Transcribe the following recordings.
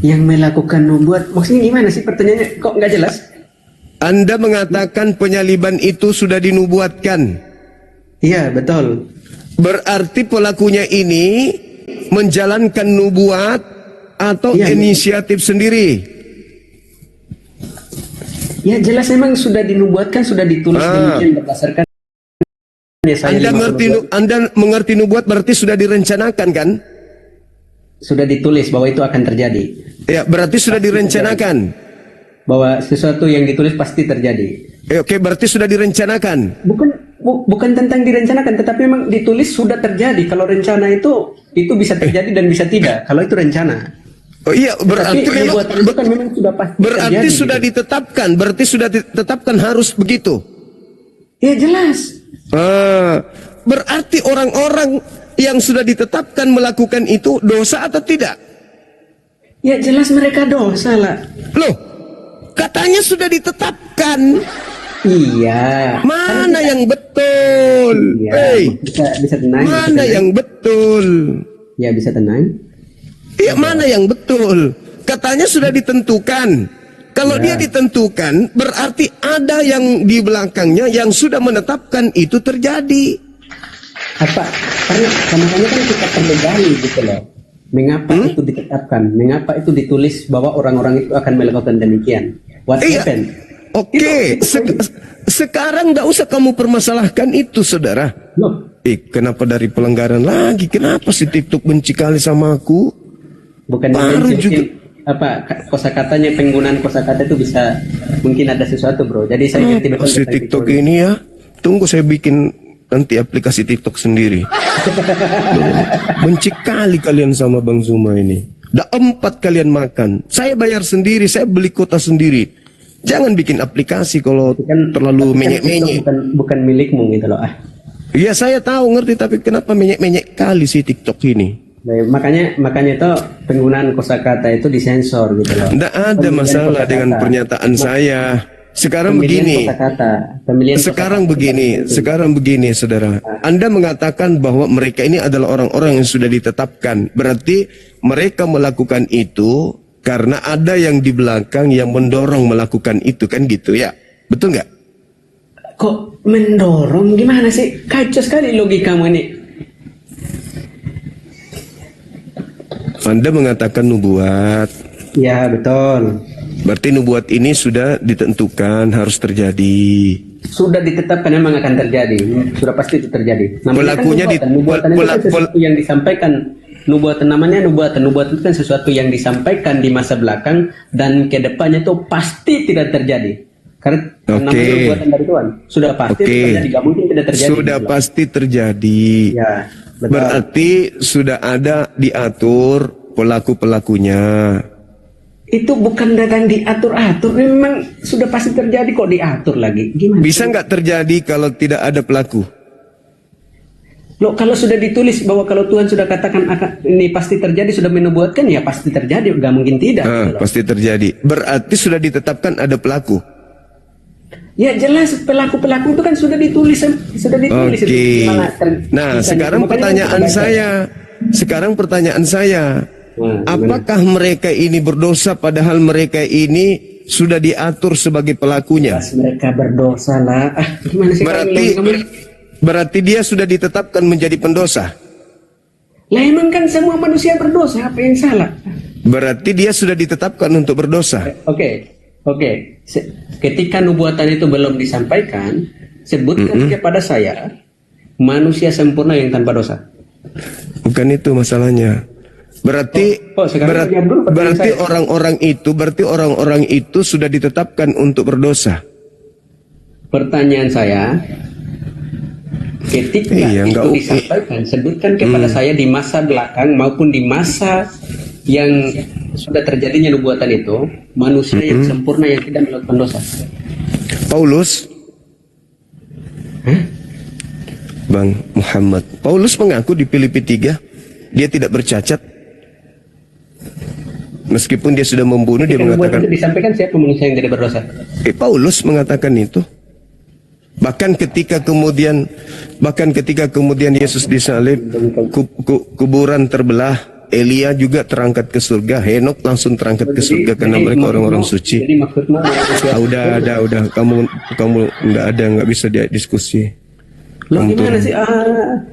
Yang melakukan nubuat, maksudnya gimana sih pertanyaannya? Kok nggak jelas? Anda mengatakan penyaliban itu sudah dinubuatkan. Iya, betul. Berarti pelakunya ini menjalankan nubuat atau Iya, inisiatif sendiri? Ya jelas memang sudah dinubuatkan, sudah ditulis demikian berdasarkan Anda mengerti nubuat berarti sudah direncanakan kan? sudah ditulis bahwa itu akan terjadi. Ya, berarti sudah direncanakan. Bahwa sesuatu yang ditulis pasti terjadi. Oke, berarti sudah direncanakan. Bukan tentang direncanakan, tetapi memang ditulis sudah terjadi. Kalau rencana itu bisa terjadi dan bisa tidak. Kalau itu rencana. Oh iya, berarti memang sudah pasti berarti terjadi, sudah gitu. ditetapkan. Berarti sudah ditetapkan harus begitu. Ya jelas. Berarti orang-orang yang sudah ditetapkan melakukan itu dosa atau tidak? Ya jelas mereka dosa lah. Loh, katanya sudah ditetapkan. Iya. Mana yang betul? Iya. Hey, Bisa tenang. mana yang betul? Ya bisa tenang. Iya, mana yang betul? Katanya sudah ditentukan. Kalau dia ditentukan, berarti ada yang di belakangnya yang sudah menetapkan itu terjadi. Apa? Karena kan kita perlu gali gitu loh. Mengapa itu ditetapkan? Mengapa itu ditulis bahwa orang-orang itu akan melakukan demikian? What happened? Oke, sekarang nggak usah kamu permasalahkan itu, saudara. Loh, Kenapa dari pelanggaran lagi? Kenapa si TikTok benci kali sama aku? bukan Baru juga. apa kosakatanya, penggunaan kosakata itu bisa mungkin ada sesuatu, bro. Jadi saya ngerti betul Si TikTok ini ya, tunggu saya bikin nanti aplikasi TikTok sendiri. Benci kali kalian sama Bang Zuma ini. Udah 4 kalian makan. Saya bayar sendiri, saya beli kuota sendiri. Jangan bikin aplikasi kalau terlalu menyek-menyek. Bukan milikmu gitu loh. Iya saya tahu ngerti, tapi kenapa menyek-menyek kali si TikTok ini? Makanya itu penggunaan kosakata itu disensor gitu loh. Nggak ada masalah dengan pernyataan saya. Sekarang begini. Sekarang begini, saudara. Anda mengatakan bahwa mereka ini adalah orang-orang yang sudah ditetapkan. Berarti mereka melakukan itu karena ada yang di belakang yang mendorong melakukan itu, kan gitu ya? Betul nggak? Kok mendorong? Gimana sih? Kacau sekali logikamu ini. Anda mengatakan nubuat. Ya betul. Berarti nubuat ini sudah ditentukan harus terjadi. Sudah ditetapkan memang akan terjadi. Sudah pasti itu terjadi. Pelakunya nubuatan itu kan sesuatu yang disampaikan. Namanya nubuatan. Nubuatan itu kan sesuatu yang disampaikan di masa belakang dan ke depannya itu pasti tidak terjadi. Karena namanya nubuatan dari Tuhan. Sudah pasti terjadi. Gak mungkin tidak terjadi. Sudah pasti terjadi. Ya, betul. Berarti sudah ada diatur pelaku-pelakunya. Itu bukan datang diatur-atur, memang sudah pasti terjadi kok diatur lagi. Gimana? Bisa nggak terjadi kalau tidak ada pelaku? Loh, kalau sudah ditulis bahwa kalau Tuhan sudah katakan ini pasti terjadi, sudah menubuatkan, ya pasti terjadi, nggak mungkin tidak. Pasti terjadi. Berarti sudah ditetapkan ada pelaku. Ya jelas pelaku-pelaku itu kan sudah ditulis. Oke. Nah, sekarang pertanyaan saya. Apakah mereka ini berdosa padahal mereka ini sudah diatur sebagai pelakunya? Mereka berdosa lah. Gimana sih? Berarti dia sudah ditetapkan menjadi pendosa. Lah emang kan semua manusia berdosa, apa yang salah? Berarti dia sudah ditetapkan untuk berdosa. Oke. Ketika nubuatan itu belum disampaikan, sebutkan kepada saya manusia sempurna yang tanpa dosa. Bukan itu masalahnya. Berarti orang-orang itu sudah ditetapkan untuk berdosa. Pertanyaan saya, ketika itu disampaikan, sebutkan kepada saya di masa belakang maupun di masa yang sudah terjadinya nubuatan itu, manusia yang sempurna yang tidak melakukan dosa. Paulus, Bang Muhammad, Paulus mengaku di Filipi 3 dia tidak bercacat. Meskipun dia sudah membunuh, dia mengatakan itu disampaikan siapa manusia yang tidak berdosa? Paulus mengatakan itu. Bahkan ketika kemudian Yesus disalib, kuburan terbelah, Elia juga terangkat ke surga, Henok langsung terangkat ke surga karena mereka orang-orang suci. Jadi maksudnya Udah, kamu nggak bisa diskusi. lo gimana sih?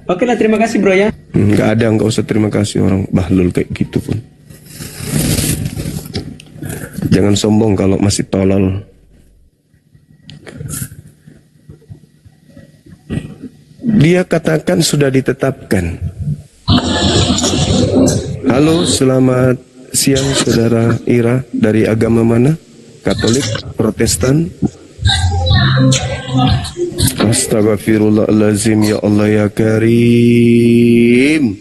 Oke lah, terima kasih bro ya. Nggak usah terima kasih, orang bahlul kayak gitu pun. Jangan sombong kalau masih tolol. Dia katakan sudah ditetapkan. Halo, selamat siang saudara Ira, dari agama mana? Katolik, Protestan? Astagfirullahaladzim, ya Allah ya Karim.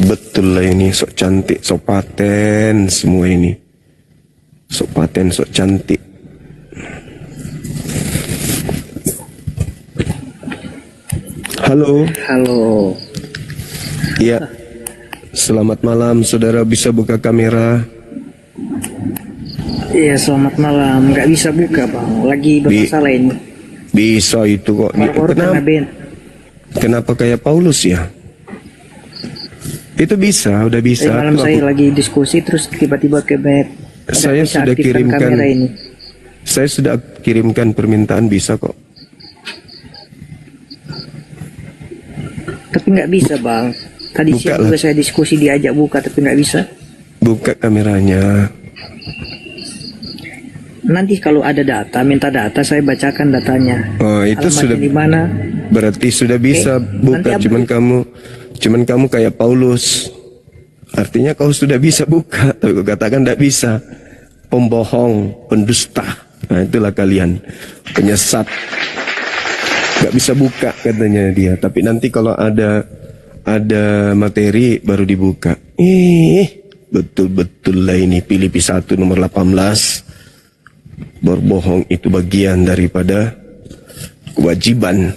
Betul lah ini, sok cantik, sok paten semua ini. Sok paten, sok cantik. Halo. Halo. Ya. Selamat malam, saudara, bisa buka kamera? Iya, selamat malam. Nggak bisa buka, Bang. Lagi bermasalah ini. Bisa itu kok. Kenapa kayak Paulus ya? Itu bisa, udah bisa. Malam saya lagi diskusi terus tiba-tiba saya sudah kirimkan ini. Saya sudah kirimkan permintaan, bisa kok. Tapi nggak bisa, Bang. Tadi siang juga saya diskusi diajak buka tapi nggak bisa. Buka kameranya. Nanti kalau ada data, minta data, saya bacakan datanya. Oh, itu sudah di mana? Berarti sudah bisa buka. Cuman kamu kayak Paulus. Artinya kau sudah bisa buka, tapi kau katakan tidak bisa. Pembohong, pendusta. Nah, itulah kalian, penyesat. Gak bisa buka katanya dia. Tapi nanti kalau ada materi baru dibuka. Betul-betul lah ini Filipi 1 nomor 18. Berbohong itu bagian daripada kewajiban.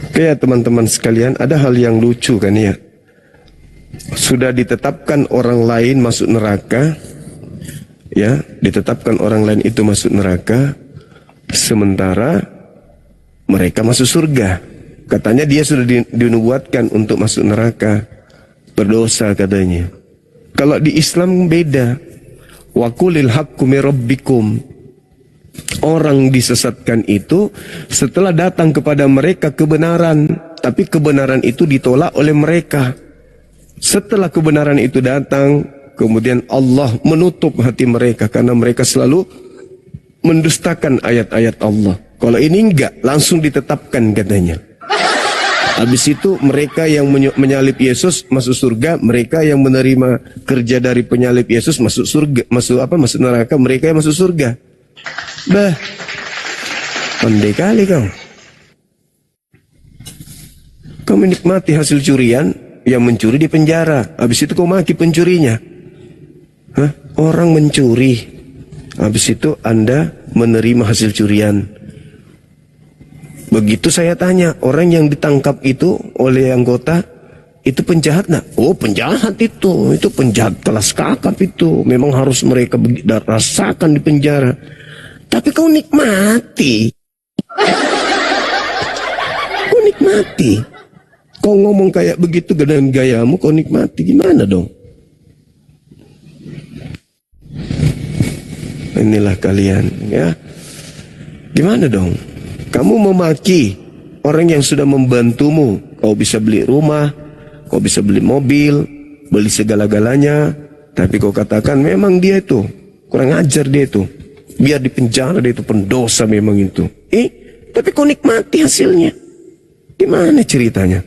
Oke ya teman-teman sekalian, ada hal yang lucu kan ya. Sudah ditetapkan orang lain masuk neraka. Ya, ditetapkan orang lain itu masuk neraka. Sementara mereka masuk surga. Katanya dia sudah dinubuatkan untuk masuk neraka, berdosa katanya. Kalau di Islam beda. Wa qulil haqqu mir rabbikum. Orang disesatkan itu setelah datang kepada mereka kebenaran, tapi kebenaran itu ditolak oleh mereka. Setelah kebenaran itu datang, kemudian Allah menutup hati mereka karena mereka selalu mendustakan ayat-ayat Allah. Kalau ini enggak, langsung ditetapkan katanya. Habis itu mereka yang menyalib Yesus masuk surga, mereka yang menerima kerja dari penyalib Yesus masuk surga, masuk neraka, mereka yang masuk surga. Bah, pandai kali kau. Kau menikmati hasil curian, yang mencuri di penjara. Habis itu kau maki pencurinya. Hah? Orang mencuri, habis itu Anda menerima hasil curian. Begitu saya tanya, orang yang ditangkap itu oleh anggota, itu penjahat nak? Oh penjahat itu penjahat kelas kakap itu. Memang harus mereka rasakan di penjara. Tapi kau nikmati. Kau nikmati. Kau ngomong kayak begitu dengan gayamu, kau nikmati. Gimana dong? Inilah kalian ya. Gimana dong? Kamu memaki orang yang sudah membantumu. Kau bisa beli rumah, kau bisa beli mobil, beli segala-galanya. Tapi kau katakan memang dia itu kurang ajar, dia itu biar di penjara, dia itu pendosa memang itu. Tapi kau nikmati hasilnya. Gimana ceritanya?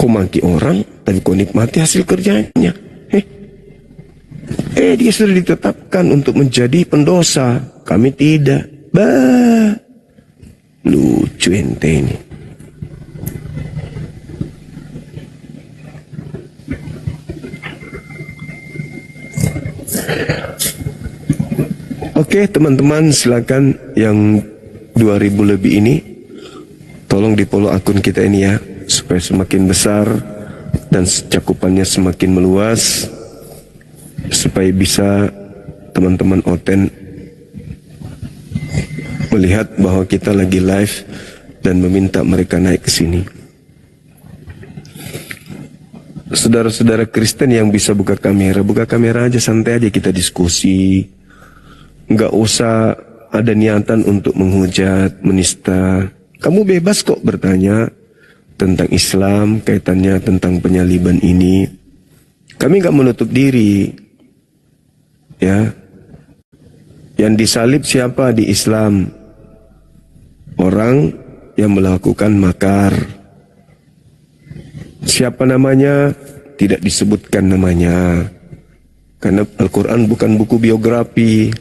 Kau maki orang, tapi kau nikmati hasil kerjanya. Dia sudah ditetapkan untuk menjadi pendosa. Kami tidak. Bah. Lucu ente ini. Oke teman-teman, silakan yang 2000 lebih ini tolong di follow akun kita ini ya, supaya semakin besar dan cakupannya semakin meluas, supaya bisa teman-teman Oten melihat bahwa kita lagi live dan meminta mereka naik ke sini. Saudara-saudara Kristen yang bisa buka kamera aja, santai aja kita diskusi. Nggak usah ada niatan untuk menghujat, menista. Kamu bebas kok bertanya tentang Islam, kaitannya tentang penyaliban ini. Kami nggak menutup diri. Ya, yang disalib siapa di Islam? Orang yang melakukan makar. Siapa namanya? Tidak disebutkan namanya. Karena Al-Quran bukan buku biografi,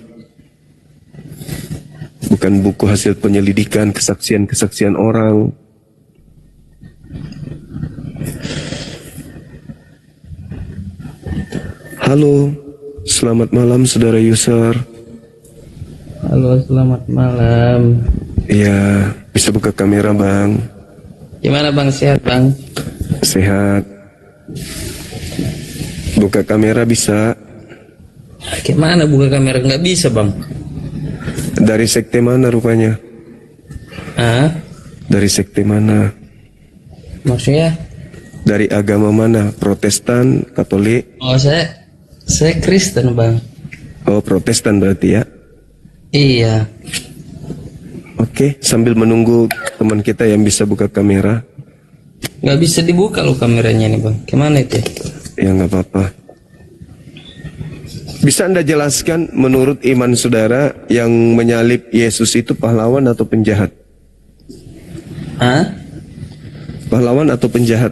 bukan buku hasil penyelidikan, kesaksian-kesaksian orang. Halo, selamat malam saudara user. Halo, selamat malam. Iya, bisa buka kamera bang. Gimana bang, sehat bang? Sehat. Buka kamera bisa. Gimana buka kamera? Nggak bisa bang. Dari sekte mana rupanya? Ah? Dari sekte mana? Maksudnya? Dari agama mana? Protestan, Katolik? Oh, saya Kristen bang. Oh, Protestan berarti ya? Iya. Oke, sambil menunggu teman kita yang bisa buka kamera. Nggak bisa dibuka loh kameranya nih bang. Gimana itu? Ya nggak apa-apa. Bisa Anda jelaskan menurut iman saudara yang menyalib Yesus itu pahlawan atau penjahat? Ah? Pahlawan atau penjahat?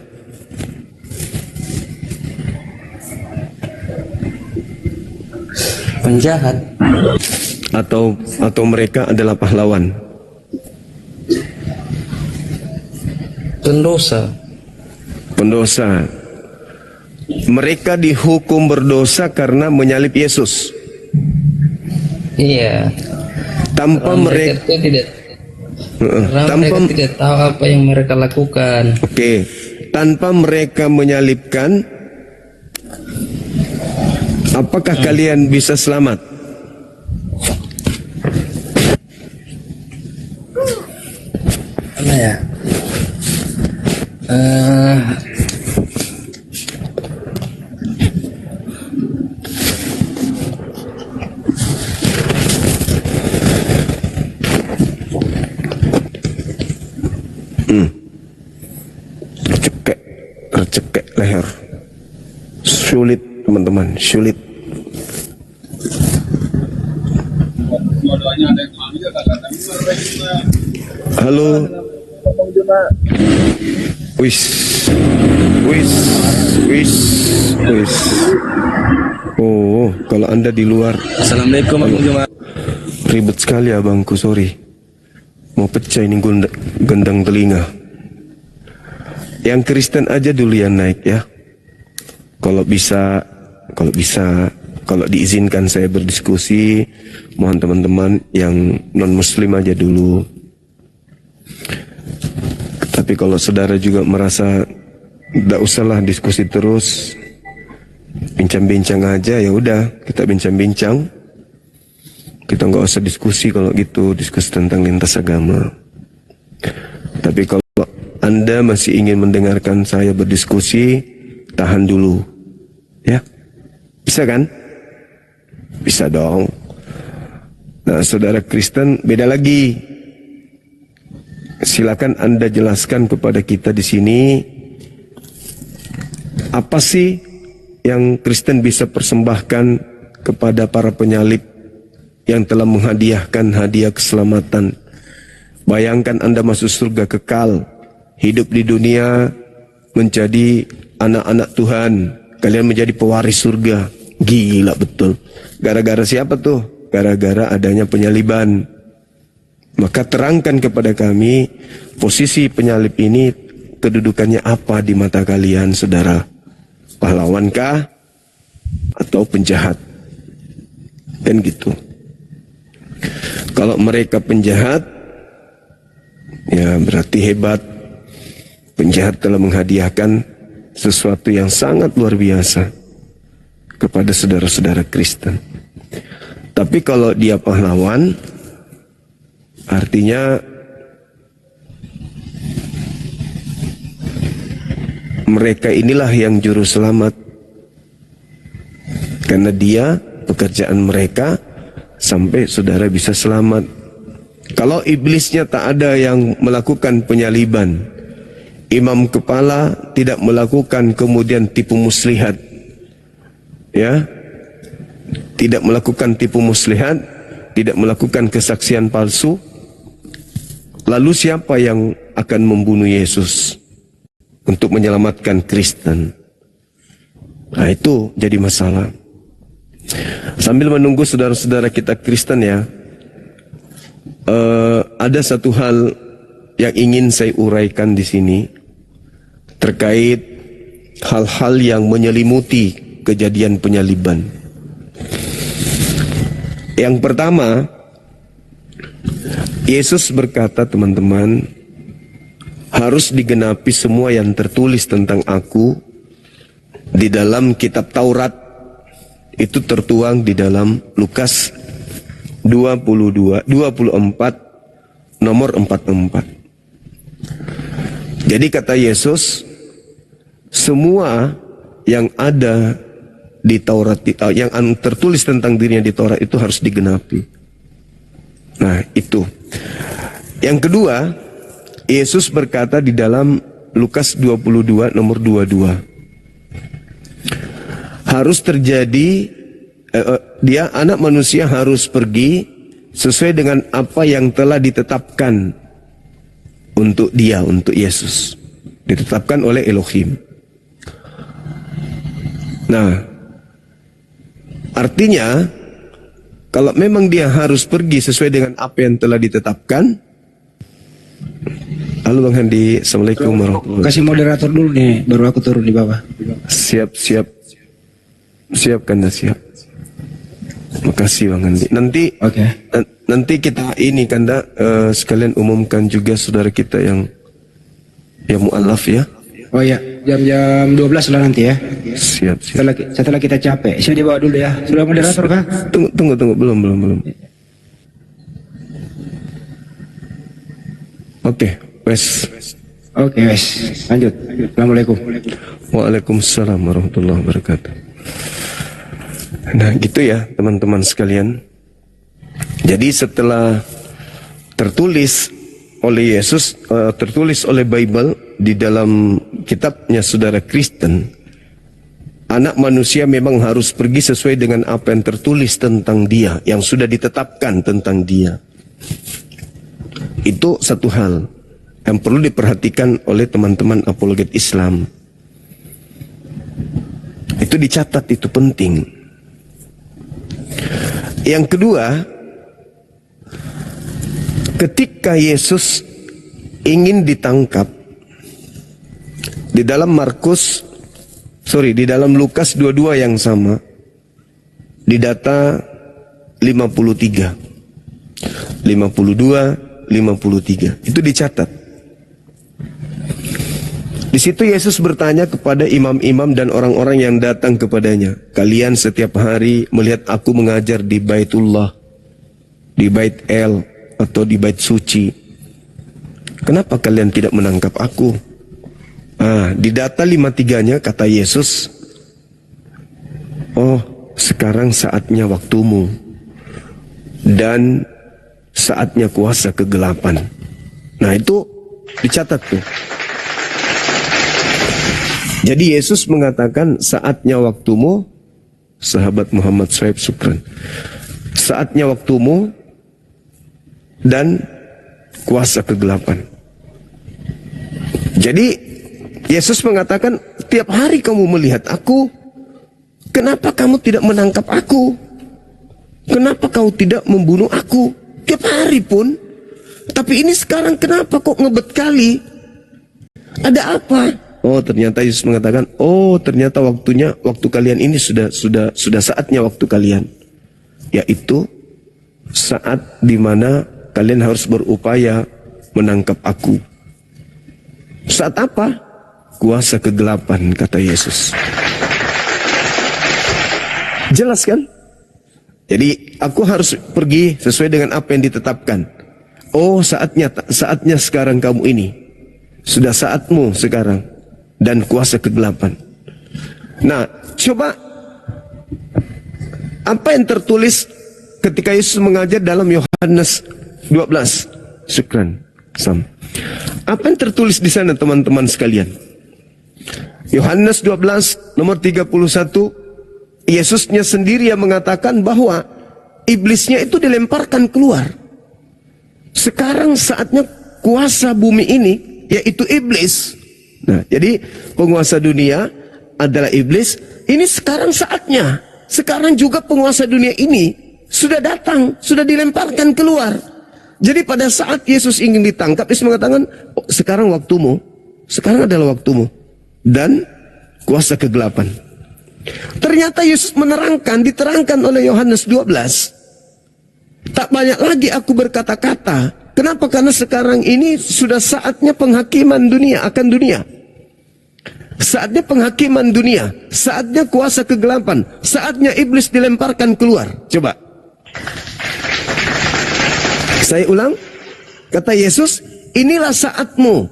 Penjahat. Atau mereka adalah pahlawan? Pendosa. Pendosa. Mereka dihukum berdosa karena menyalib Yesus. Iya. Tanpa mereka tidak. Karena mereka tidak tahu apa yang mereka lakukan. Oke. Tanpa mereka menyalibkan, apakah kalian bisa selamat? Mana ya? Recekek leher. Sulit teman-teman, sulit. Halo. Wis. Oh, kalau Anda di luar. Assalamualaikum warahmatullahi wabarakatuh. Ribet sekali abangku, sorry. Mau pecah ini gendang telinga. Yang Kristen aja dulu yang naik ya. Kalau diizinkan saya berdiskusi, mohon teman-teman yang non-muslim aja dulu. Tapi kalau saudara juga merasa tidak usahlah diskusi terus, bincang-bincang aja, ya udah kita bincang-bincang. Kita nggak usah diskusi kalau gitu, diskusi tentang lintas agama. Tapi kalau Anda masih ingin mendengarkan saya berdiskusi, tahan dulu, ya, bisa kan? Bisa dong. Nah, saudara Kristen beda lagi. Silakan Anda jelaskan kepada kita di sini, apa sih yang Kristen bisa persembahkan kepada para penyalib yang telah menghadiahkan hadiah keselamatan. Bayangkan Anda masuk surga kekal, hidup di dunia, menjadi anak-anak Tuhan, kalian menjadi pewaris surga. Gila betul. Gara-gara siapa tuh? Gara-gara adanya penyaliban. Maka terangkan kepada kami, posisi penyalib ini kedudukannya apa di mata kalian, saudara? Pahlawankah atau penjahat? Kan gitu. Kalau mereka penjahat, ya berarti hebat. Penjahat telah menghadiahkan sesuatu yang sangat luar biasa kepada saudara-saudara Kristen. Tapi kalau dia pahlawan, Artinya mereka inilah yang juru selamat. Karena dia pekerjaan mereka sampai saudara bisa selamat. Kalau iblisnya tak ada yang melakukan penyaliban, imam kepala tidak melakukan kemudian tipu muslihat, ya, tidak melakukan tipu muslihat, tidak melakukan kesaksian palsu, lalu siapa yang akan membunuh Yesus untuk menyelamatkan Kristen? Nah, itu jadi masalah. Sambil menunggu saudara-saudara kita Kristen ya, ada satu hal yang ingin saya uraikan di sini terkait hal-hal yang menyelimuti kejadian penyaliban. Yang pertama, Yesus berkata, teman-teman, harus digenapi semua yang tertulis tentang aku di dalam kitab Taurat. Itu tertuang di dalam Lukas 24 nomor 44. Jadi kata Yesus, semua yang ada di Taurat, yang tertulis tentang dirinya di Taurat itu harus digenapi. Nah, itu. Yang kedua, Yesus berkata di dalam Lukas 22 nomor 22. Harus terjadi, dia anak manusia harus pergi sesuai dengan apa yang telah ditetapkan untuk dia, untuk Yesus. Ditetapkan oleh Elohim. Nah, artinya kalau memang dia harus pergi sesuai dengan apa yang telah ditetapkan. Halo Bang Handi, Assalamualaikum warahmatullahi wabarakatuh. Kasih moderator dulu nih, baru aku turun di bawah. Siap. Kanda siap. Makasih Bang Handi. Nanti kita ini Kanda sekalian umumkan juga saudara kita yang mu'alaf ya. Oh iya, jam 12 lah nanti ya. Siap. Setelah kita capek. Saya dibawa dulu ya. Sudah moderator kah? Tunggu. Belum. Oke, wes. Lanjut. Assalamualaikum. Waalaikumsalam warahmatullahi wabarakatuh. Nah, gitu ya teman-teman sekalian. Jadi setelah tertulis oleh Yesus, tertulis oleh Bible di dalam kitabnya saudara Kristen, anak manusia memang harus pergi sesuai dengan apa yang tertulis tentang dia, yang sudah ditetapkan tentang dia. Itu satu hal yang perlu diperhatikan oleh teman-teman apologet Islam. Itu dicatat, itu penting. Yang kedua, ketika Yesus ingin ditangkap di dalam Lukas 22 yang sama, di data 52, 53, itu dicatat. Di situ Yesus bertanya kepada imam-imam dan orang-orang yang datang kepadanya, kalian setiap hari melihat aku mengajar di Baitullah, di Bait El, atau di Bait Suci. Kenapa kalian tidak menangkap aku? Di data 53-nya kata Yesus, oh sekarang saatnya waktumu dan saatnya kuasa kegelapan. Nah itu dicatat tuh. Jadi Yesus mengatakan saatnya waktumu, sahabat Muhammad Swaib Sukran, saatnya waktumu dan kuasa kegelapan. Jadi Yesus mengatakan, tiap hari kamu melihat aku, kenapa kamu tidak menangkap aku? Kenapa kau tidak membunuh aku? Tiap hari pun. Tapi ini sekarang kenapa kok ngebet kali? Ada apa? Oh ternyata Yesus mengatakan, oh ternyata waktu kalian ini sudah saatnya waktu kalian, yaitu saat dimana kalian harus berupaya menangkap aku. Saat apa? Kuasa kegelapan, kata Yesus. Jelas kan? Jadi aku harus pergi sesuai dengan apa yang ditetapkan. Oh, saatnya sekarang kamu ini. Sudah saatmu sekarang. Dan kuasa kegelapan. Nah, coba apa yang tertulis ketika Yesus mengajar dalam Yohanes 12? Syukran, Sam. Apa yang tertulis di sana, teman-teman sekalian? Yohanes 12 nomor 31, Yesusnya sendiri yang mengatakan bahwa iblisnya itu dilemparkan keluar. Sekarang saatnya kuasa bumi ini, yaitu iblis. Nah, jadi penguasa dunia adalah iblis. Ini sekarang saatnya. Sekarang juga penguasa dunia ini sudah datang, sudah dilemparkan keluar. Jadi pada saat Yesus ingin ditangkap, Yesus mengatakan, oh, sekarang waktumu. Sekarang adalah waktumu. Dan kuasa kegelapan. Ternyata Yesus diterangkan oleh Yohanes 12. Tak banyak lagi aku berkata-kata. Kenapa? Karena sekarang ini sudah saatnya penghakiman dunia akan dunia. Saatnya penghakiman dunia. Saatnya kuasa kegelapan. Saatnya iblis dilemparkan keluar. Coba. Saya ulang. Kata Yesus, inilah saatmu.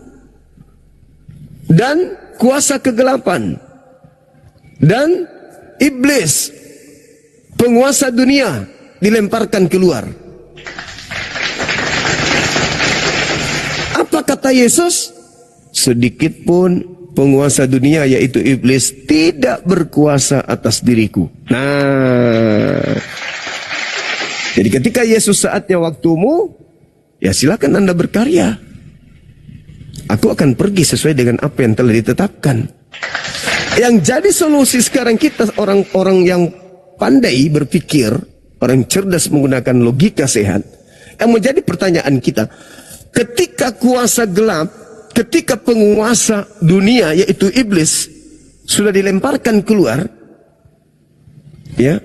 Dan kuasa kegelapan. Dan iblis, penguasa dunia, dilemparkan keluar. Apa kata Yesus? Sedikit pun penguasa dunia, yaitu iblis, tidak berkuasa atas diriku. Nah, jadi ketika Yesus saatnya waktumu, ya silakan Anda berkarya. Aku akan pergi sesuai dengan apa yang telah ditetapkan. Yang jadi solusi sekarang kita, orang-orang yang pandai berpikir, orang cerdas menggunakan logika sehat, yang menjadi pertanyaan kita, ketika kuasa gelap, ketika penguasa dunia yaitu iblis sudah dilemparkan keluar, ya,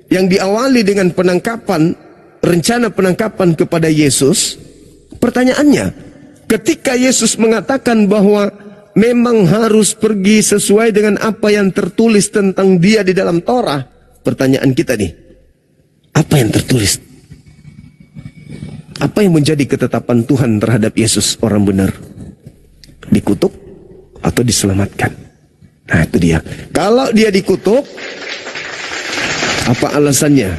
yang diawali dengan penangkapan, rencana penangkapan kepada Yesus, pertanyaannya, ketika Yesus mengatakan bahwa memang harus pergi sesuai dengan apa yang tertulis tentang dia di dalam Torah, pertanyaan kita nih, apa yang tertulis? Apa yang menjadi ketetapan Tuhan terhadap Yesus orang benar? Dikutuk atau diselamatkan? Nah, itu dia. Kalau dia dikutuk, apa alasannya?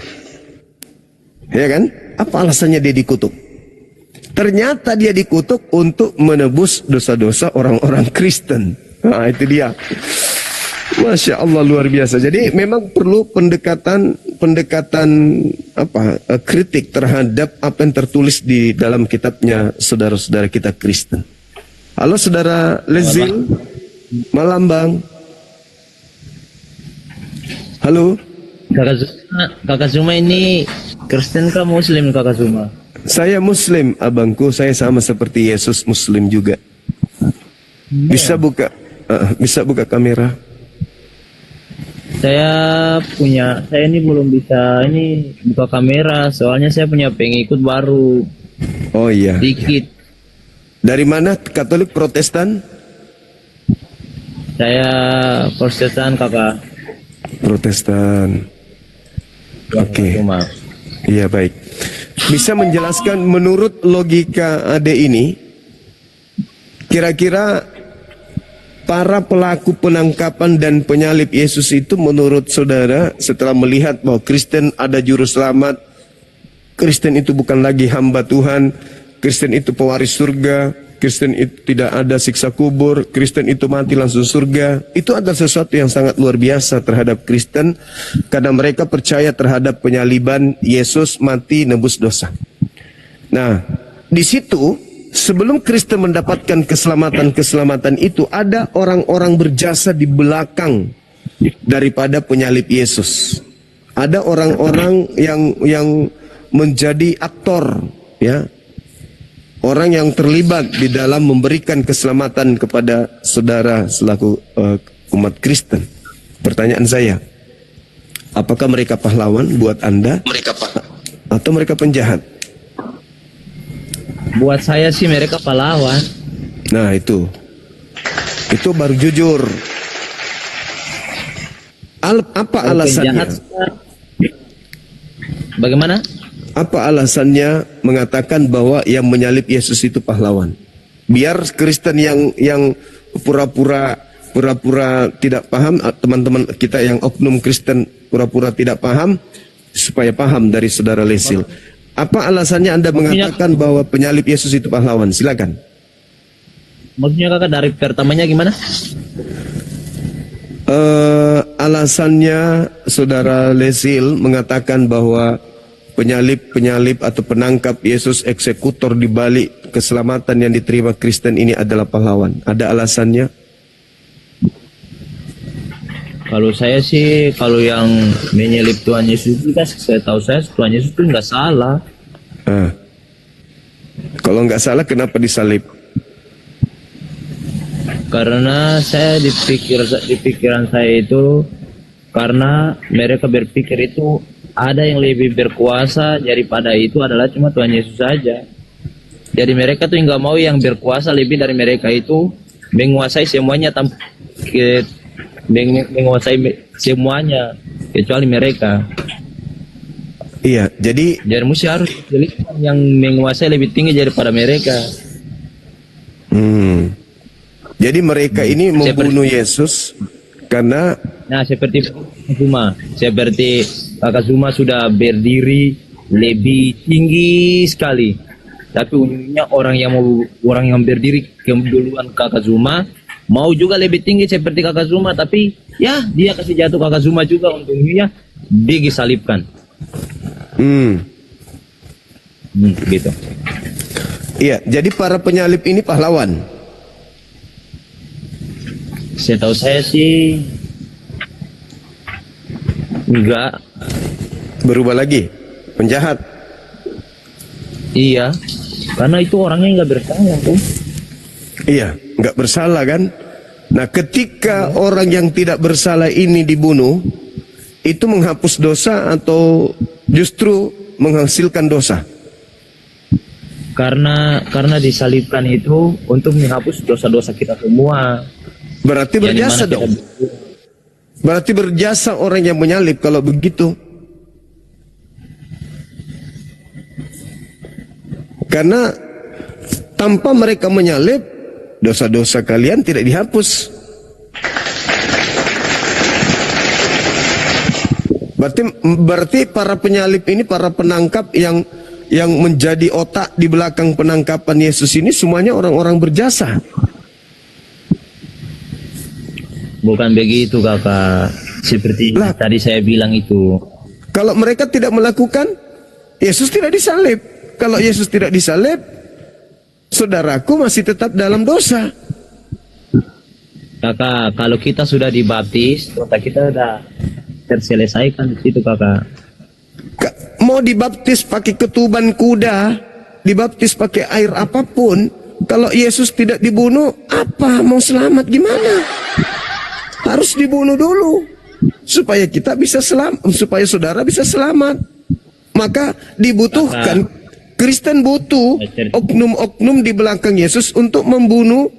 Ya kan? Apa alasannya dia dikutuk? Ternyata dia dikutuk untuk menebus dosa-dosa orang-orang Kristen. Nah, itu dia. Masya Allah, luar biasa. Jadi memang perlu pendekatan kritik terhadap apa yang tertulis di dalam kitabnya saudara-saudara kita Kristen. Halo saudara Lezil, malam bang. Halo. Kakak Zuma ini Kristen kah Muslim, Kakak Zuma? Saya Muslim, abangku. Saya sama seperti Yesus, Muslim juga. Bisa buka kamera. Saya ini belum bisa buka kamera, soalnya saya punya pengikut baru. Oh iya. Dikit. Dari mana? Katolik, Protestan? Saya Protestan, Kakak. Protestan. Oke. Iya, baik. Bisa menjelaskan menurut logika Ade ini, kira-kira para pelaku penangkapan dan penyalib Yesus itu menurut saudara setelah melihat bahwa Kristen ada juru selamat, Kristen itu bukan lagi hamba Tuhan, Kristen itu pewaris surga, Kristen itu tidak ada siksa kubur, Kristen itu mati langsung surga, itu adalah sesuatu yang sangat luar biasa terhadap Kristen karena mereka percaya terhadap penyaliban Yesus mati nebus dosa. Nah, di situ sebelum Kristen mendapatkan keselamatan itu, ada orang-orang berjasa di belakang daripada penyalib Yesus. Ada orang-orang yang menjadi aktor, ya, orang yang terlibat di dalam memberikan keselamatan kepada saudara selaku umat Kristen. Pertanyaan saya, apakah mereka pahlawan buat Anda? Atau mereka penjahat? Buat saya sih mereka pahlawan. Nah, itu baru jujur. Apa alasannya? Bagaimana? Apa alasannya mengatakan bahwa yang menyalib Yesus itu pahlawan? Biar Kristen yang pura-pura tidak paham, teman-teman kita yang oknum Kristen pura-pura tidak paham, supaya paham dari saudara Lesil. Apa alasannya Anda mengatakan bahwa penyalib Yesus itu pahlawan? Silakan. Maksudnya kakak dari pertamanya gimana? Alasannya saudara Lesil mengatakan bahwa penyalib atau penangkap Yesus, eksekutor di balik keselamatan yang diterima Kristen ini adalah pahlawan. Ada alasannya? Kalau saya sih, kalau yang menyelip Tuhan Yesus itu kan, saya tahu saya Tuhan Yesus itu nggak salah. Kalau nggak salah, kenapa disalib? Karena saya di pikiran saya itu, karena mereka berpikir itu ada yang lebih berkuasa daripada itu adalah cuma Tuhan Yesus saja. Jadi mereka tuh nggak mau yang berkuasa lebih dari mereka itu menguasai semuanya menguasai semuanya kecuali mereka. Iya, jadi mesti harus yang menguasai lebih tinggi daripada mereka. Jadi mereka ini membunuh Yesus karena seperti Kakak Zuma sudah berdiri lebih tinggi sekali, tapi ujungnya orang yang berdiri keduluan Kakak Zuma mau juga lebih tinggi seperti Kakak Zuma, tapi ya dia kasih jatuh Kakak Zuma juga, untungnya dia disalibkan. Gitu. Iya, jadi para penyalib ini pahlawan. Setahu saya sih enggak. Berubah lagi, penjahat. Iya, karena itu orangnya nggak bersalah tuh. Iya, nggak bersalah kan? Nah, ketika orang yang tidak bersalah ini dibunuh, itu menghapus dosa atau justru menghasilkan dosa? Karena disalibkan itu untuk menghapus dosa-dosa kita semua. Berarti berjasa dong. Berarti berjasa orang yang menyalib kalau begitu. Karena tanpa mereka menyalib, dosa-dosa kalian tidak dihapus. Berarti para penyalib ini, para penangkap yang menjadi otak di belakang penangkapan Yesus ini semuanya orang-orang berjasa. Bukan begitu kakak, seperti tadi saya bilang itu. Kalau mereka tidak melakukan, Yesus tidak disalib. Kalau Yesus tidak disalib, saudaraku masih tetap dalam dosa. Kakak, kalau kita sudah dibaptis, dosa kita sudah terselesaikan di situ kakak. Mau dibaptis pakai ketuban kuda, dibaptis pakai air apapun, kalau Yesus tidak dibunuh, apa mau selamat gimana? Harus dibunuh dulu supaya kita bisa selamat, supaya saudara bisa selamat. Maka dibutuhkan, Kristen butuh oknum-oknum di belakang Yesus untuk membunuh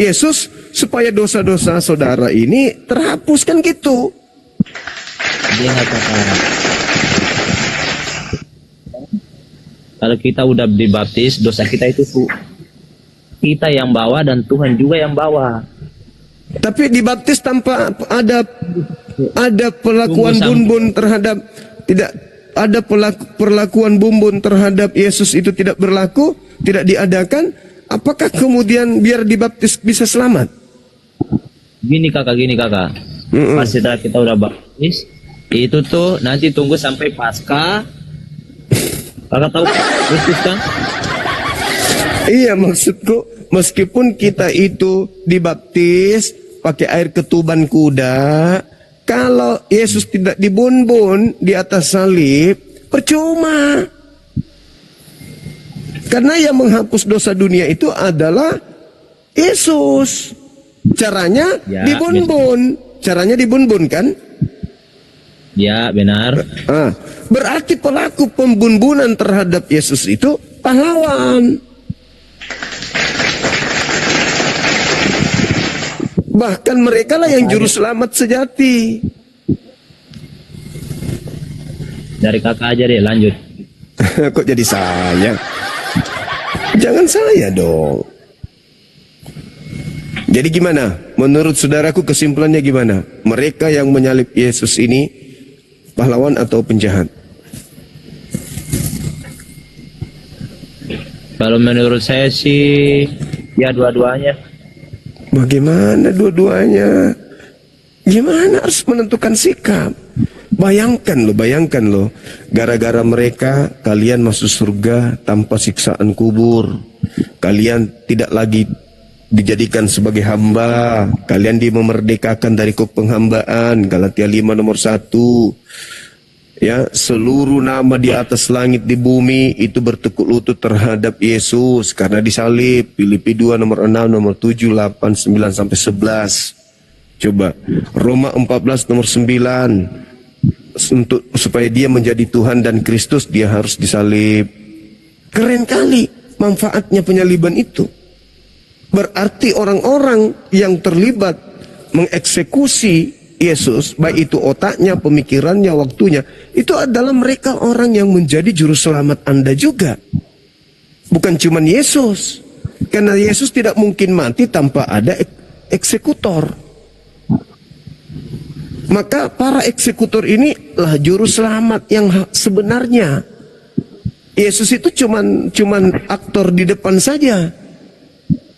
Yesus supaya dosa-dosa saudara ini terhapus, kan gitu. Dia nggak kakak. Kalau kita udah dibaptis, dosa kita itu kita yang bawa dan Tuhan juga yang bawa. Tapi dibaptis tanpa ada perlakuan bumbun terhadap, tidak ada perlakuan bumbun terhadap Yesus itu tidak berlaku, tidak diadakan. Apakah kemudian biar dibaptis bisa selamat? Gini kakak. Pas setelah kita udah baptis, itu tuh nanti tunggu sampai Paskah. Kakak tahu Kristus kan? Iya, maksudku meskipun kita itu dibaptis pakai air ketuban kuda, kalau Yesus tidak dibun-bun di atas salib, percuma. Karena yang menghapus dosa dunia itu adalah Yesus. Caranya dibun-bun. Caranya dibun-bun kan? Ya, benar. Berarti pelaku pembun-bunan terhadap Yesus itu pahlawan. Bahkan mereka lah yang juru selamat sejati. Dari kakak aja deh, lanjut. Kok jadi saya? Jangan saya dong. Jadi gimana? Menurut saudaraku kesimpulannya gimana? Mereka yang menyalib Yesus ini pahlawan atau penjahat? Kalau menurut saya sih ya dua-duanya. Bagaimana dua-duanya? Gimana harus menentukan sikap? Bayangkan loh, gara-gara mereka kalian masuk surga tanpa siksaan kubur. Kalian tidak lagi dijadikan sebagai hamba, kalian dimerdekakan dari penghambaan. Galatia 5 nomor 1. Ya, seluruh nama di atas langit di bumi itu bertekuk lutut terhadap Yesus karena disalib. Filipi 2 nomor 6, nomor 7, 8, 9 sampai 11. Coba Roma 14 nomor 9. Supaya dia menjadi Tuhan dan Kristus, dia harus disalib. Keren kali manfaatnya penyaliban itu. Berarti orang-orang yang terlibat mengeksekusi Yesus, baik itu otaknya, pemikirannya, waktunya, itu adalah mereka orang yang menjadi juru selamat Anda juga. Bukan cuma Yesus. Karena Yesus tidak mungkin mati tanpa ada eksekutor. Maka para eksekutor ini lah juru selamat yang sebenarnya. Yesus itu cuman aktor di depan saja.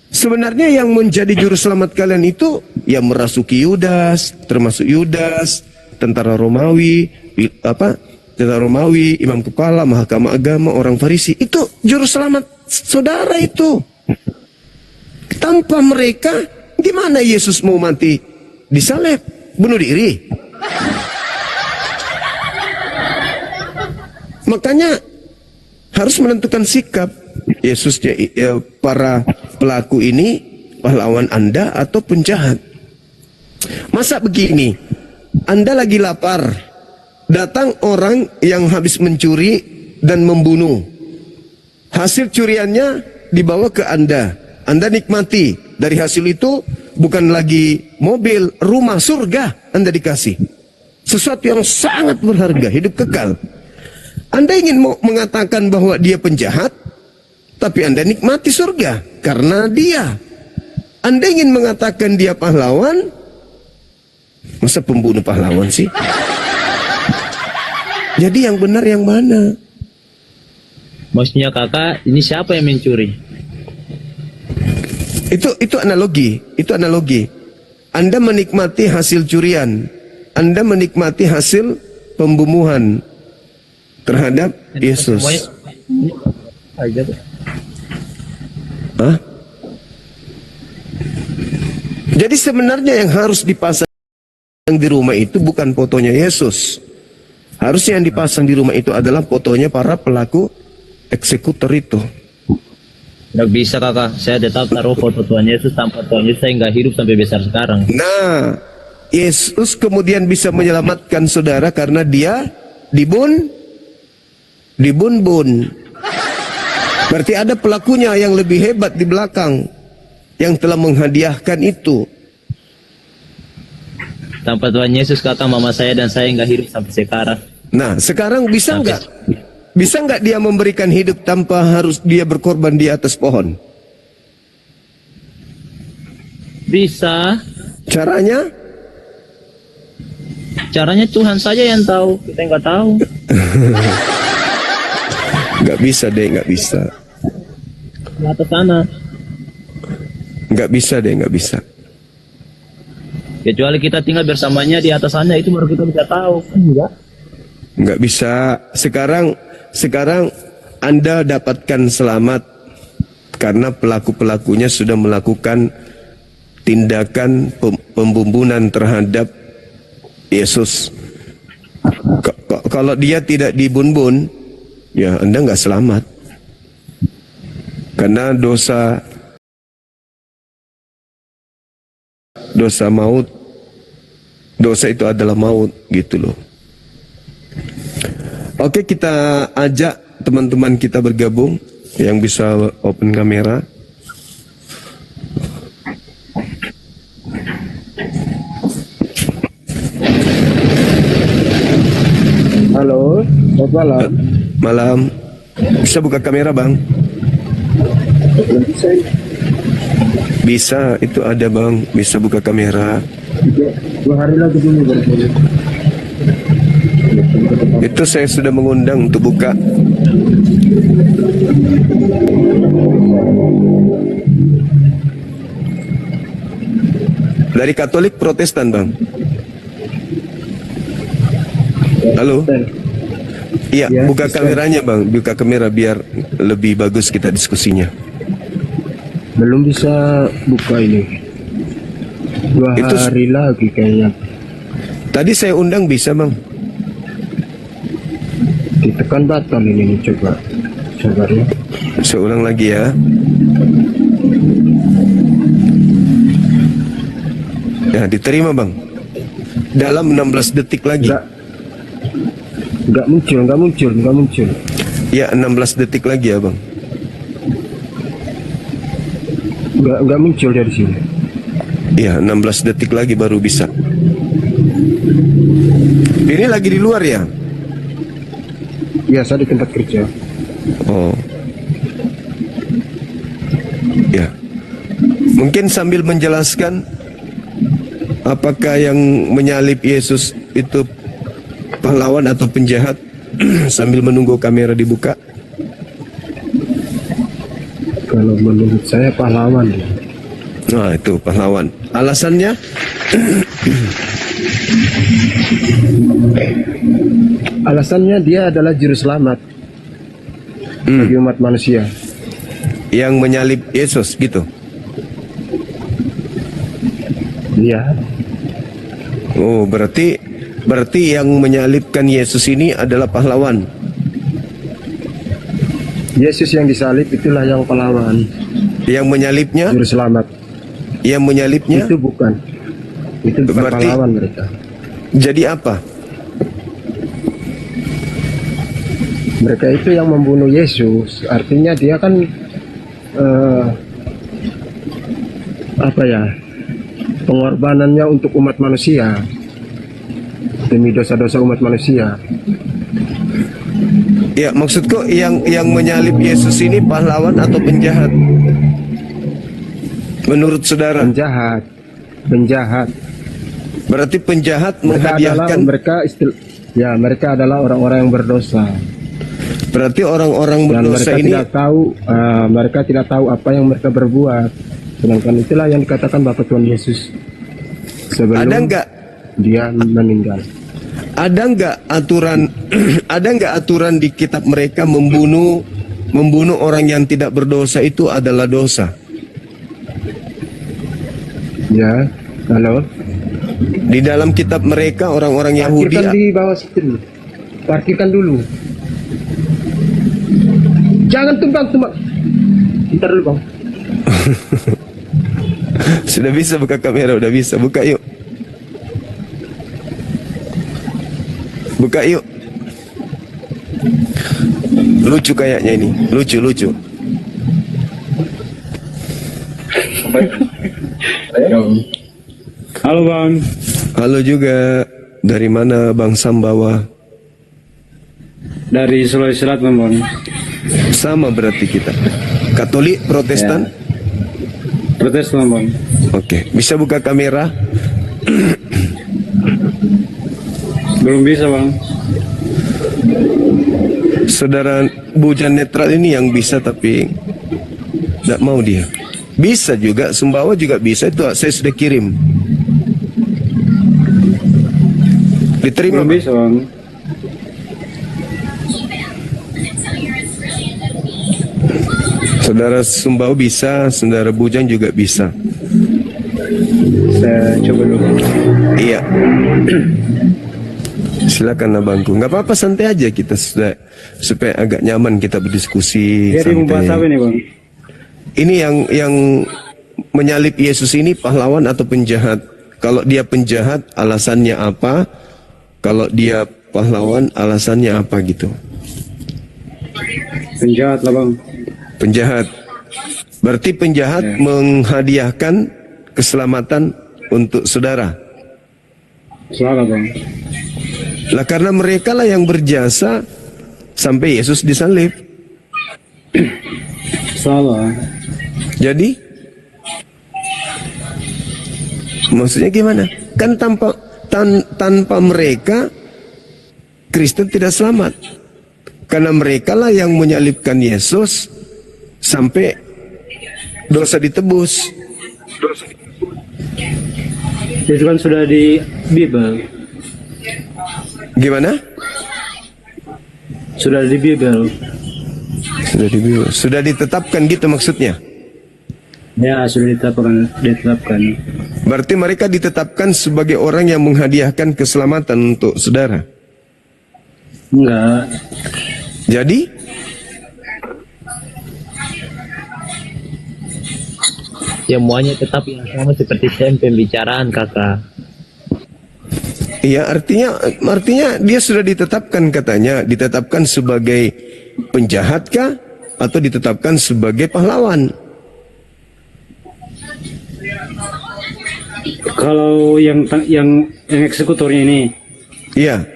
Sebenarnya yang menjadi juru selamat kalian itu yang merasuki Yudas, termasuk Yudas, tentara Romawi, tentara Romawi, imam kepala, mahkamah agama, orang Farisi. Itu juru selamat saudara itu. Tanpa mereka, gimana Yesus mau mati? Disalib, bunuh diri. Makanya harus menentukan sikap. Yesus para pelaku ini pahlawan Anda atau penjahat? Masa begini, Anda lagi lapar, datang orang yang habis mencuri dan membunuh. Hasil curiannya dibawa ke Anda. Anda nikmati. Dari hasil itu bukan lagi mobil, rumah, surga Anda dikasih. Sesuatu yang sangat berharga, hidup kekal. Anda ingin mengatakan bahwa dia penjahat, tapi Anda nikmati surga karena dia. Anda ingin mengatakan dia pahlawan, masa pembunuh pahlawan sih? Jadi yang benar yang mana? Maksudnya kakak, ini siapa yang mencuri? Itu analogi. Anda menikmati hasil curian, Anda menikmati hasil pembunuhan terhadap Yesus. Hah? Jadi sebenarnya yang harus dipasang di rumah itu bukan fotonya Yesus. Harusnya yang dipasang di rumah itu adalah fotonya para pelaku eksekutor itu. Nggak bisa kakak, saya tetap taruh foto Tuhan Yesus. Tanpa Tuhan Yesus saya nggak hidup sampai besar sekarang. Nah, Yesus kemudian bisa menyelamatkan saudara karena dia dibun. Berarti ada pelakunya yang lebih hebat di belakang yang telah menghadiahkan itu. Tanpa Tuhan Yesus kakak, mama saya dan saya nggak hidup sampai sekarang. Nah, sekarang bisa nggak dia memberikan hidup tanpa harus dia berkorban di atas pohon? Bisa. Caranya? Caranya Tuhan saja yang tahu, kita nggak tahu. Nggak bisa deh, nggak bisa. Di atas sana. Nggak bisa. Kecuali kita tinggal bersamanya di atas sana, itu baru kita bisa tahu. Enggak. Nggak bisa. Sekarang Anda dapatkan selamat karena pelaku-pelakunya sudah melakukan tindakan pembunuhan terhadap Yesus. Kalau dia tidak dibun-bun, ya Anda nggak selamat. Karena dosa maut, dosa itu adalah maut, gitu loh. Oke, kita ajak teman-teman kita bergabung yang bisa open kamera. Halo, selamat malam. Malam. Bisa buka kamera bang? Bisa, itu ada bang. Bisa buka kamera. 2 hari lagi dulu baru. Itu saya sudah mengundang untuk buka. Dari Katolik Protestan bang. Halo. Iya, Ya, buka bisa. kameranya bang. Buka kamera biar lebih bagus kita diskusinya. Belum bisa buka ini. 2 Itu- hari lagi kayaknya. Tadi saya undang bisa bang. Ditekan batal ini nih, coba. Sabar ya. Saya ulang lagi ya. Ya, diterima bang. Dalam 16 detik lagi. Enggak muncul. Ya, 16 detik lagi ya bang. Enggak muncul dari sini. Ya, 16 detik lagi baru bisa. Ini lagi di luar ya? Biasa di tempat kerja. Oh. Ya. Mungkin sambil menjelaskan apakah yang menyalib Yesus itu pahlawan atau penjahat sambil menunggu kamera dibuka. Kalau menurut saya pahlawan. Nah, itu pahlawan. Alasannya? Alasannya dia adalah juru selamat bagi umat manusia. Yang menyalib Yesus gitu. Iya. Oh, berarti yang menyalibkan Yesus ini adalah pahlawan. Yesus yang disalib itulah yang pahlawan, Yang menyalibnya, juru selamat. yang menyalibnya. Itu bukan Berarti- pahlawan mereka. Jadi apa? Mereka itu yang membunuh Yesus. Artinya dia kan apa ya? Pengorbanannya untuk umat manusia, demi dosa-dosa umat manusia. Ya, maksudku yang menyalib Yesus ini pahlawan atau penjahat? Menurut saudara, Penjahat. berarti penjahat Mereka menghadiahkan. mereka adalah orang-orang yang berdosa. Berarti orang-orang Dan berdosa mereka ini. mereka tidak tahu apa yang mereka berbuat. Sedangkan itulah yang dikatakan Bapa Tuhan Yesus sebelum Ada nggak? dia meninggal. Ada nggak aturan? Ada nggak aturan di kitab mereka membunuh orang yang tidak berdosa itu adalah dosa? Ya, halo. Di dalam kitab mereka orang-orang Yahudi. Parkirkan di bawah situ dulu. Parkirkan dulu. Jangan tumbang. Bentar dulu bang. Sudah bisa buka kamera, udah bisa. Buka yuk. Buka yuk. Lucu kayaknya ini. Lucu. Halo Bang, Halo juga. Dari mana Bang Sambawa? dari Sulawesi Selatan Bang. Sama berarti kita. Katolik, Protestan. Protestan Bang. Oke, bisa buka kamera? Belum bisa Bang. Saudara Bujan Netral ini yang bisa tapi tidak mau dia. Bisa juga, Sumbawa juga bisa. Itu saya sudah kirim. Diterima Belum Bang? bisa Bang. Saudara Sumbawa bisa, saudara Bujang juga bisa. Saya coba dulu. Iya. Silakan abangku. Nggak apa-apa, santai aja kita supaya agak nyaman kita berdiskusi. Jadi mau bahas apa Santai. nih Bang? Ini yang menyalib Yesus ini pahlawan atau penjahat? Kalau dia penjahat, alasannya apa? Kalau dia pahlawan, alasannya apa gitu? Penjahat lah Bang. Penjahat. Berarti penjahat menghadiahkan keselamatan untuk saudara. Salah Bang. Lah karena mereka lah yang berjasa sampai Yesus disalib. Salah. Jadi maksudnya gimana? Kan tanpa mereka Kristen tidak selamat. Karena mereka lah yang menyalibkan Yesus sampai dosa ditebus. Itu kan sudah di Bible. Gimana? Sudah di Bible. Sudah ditetapkan gitu maksudnya. Ya, sudah ditetapkan. Berarti mereka ditetapkan sebagai orang yang menghadiahkan keselamatan untuk saudara. Enggak. Jadi Semuanya tetap yang sama seperti pembicaraan kakak. iya, artinya dia sudah ditetapkan, katanya ditetapkan sebagai penjahat kah atau ditetapkan sebagai pahlawan? Kalau yang eksekutornya ini, Iya.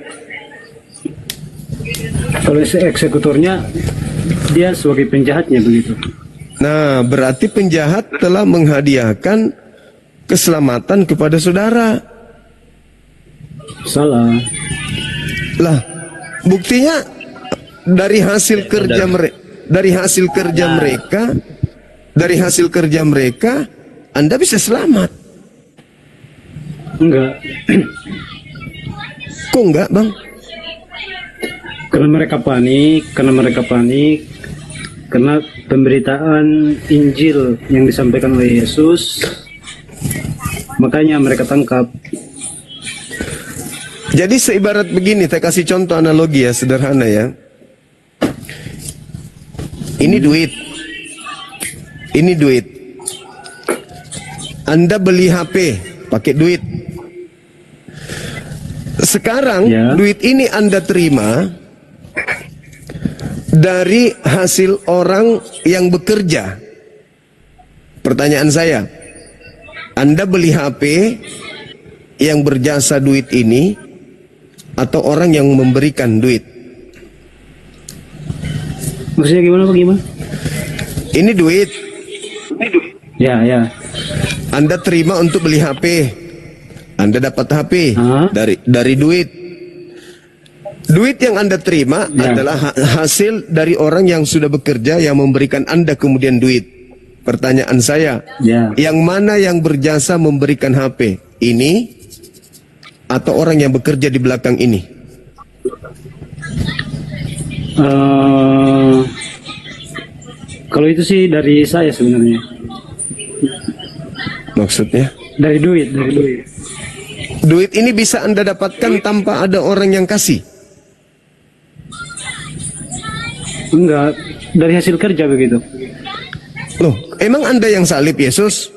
kalau eksekutornya dia sebagai penjahatnya begitu. Nah, berarti penjahat telah menghadiahkan keselamatan kepada saudara. Salah. Lah, buktinya dari hasil kerja mereka, Anda bisa selamat. Enggak. Kok enggak, Bang? Karena mereka panik, karena pemberitaan Injil yang disampaikan oleh Yesus, makanya mereka tangkap. Jadi seibarat begini, saya kasih contoh analogi ya, sederhana ya. Ini duit. Anda beli HP pakai duit. Sekarang Ya. duit ini Anda terima dari hasil orang yang bekerja. Pertanyaan saya, Anda beli HP yang berjasa duit ini atau orang yang memberikan duit? Maksudnya gimana Pak? Gimana? Ini duit, Ya. Anda terima untuk beli HP. Anda dapat HP Hah? dari duit. Duit yang Anda terima Ya. adalah hasil dari orang yang sudah bekerja yang memberikan Anda kemudian duit. Pertanyaan saya, Ya. yang mana yang berjasa memberikan HP? Ini atau orang yang bekerja di belakang ini? Kalau itu sih dari saya sebenarnya. Maksudnya? Dari duit. Duit ini bisa Anda dapatkan tanpa ada orang yang kasih. Enggak, dari hasil kerja begitu. Loh, emang Anda yang salib Yesus?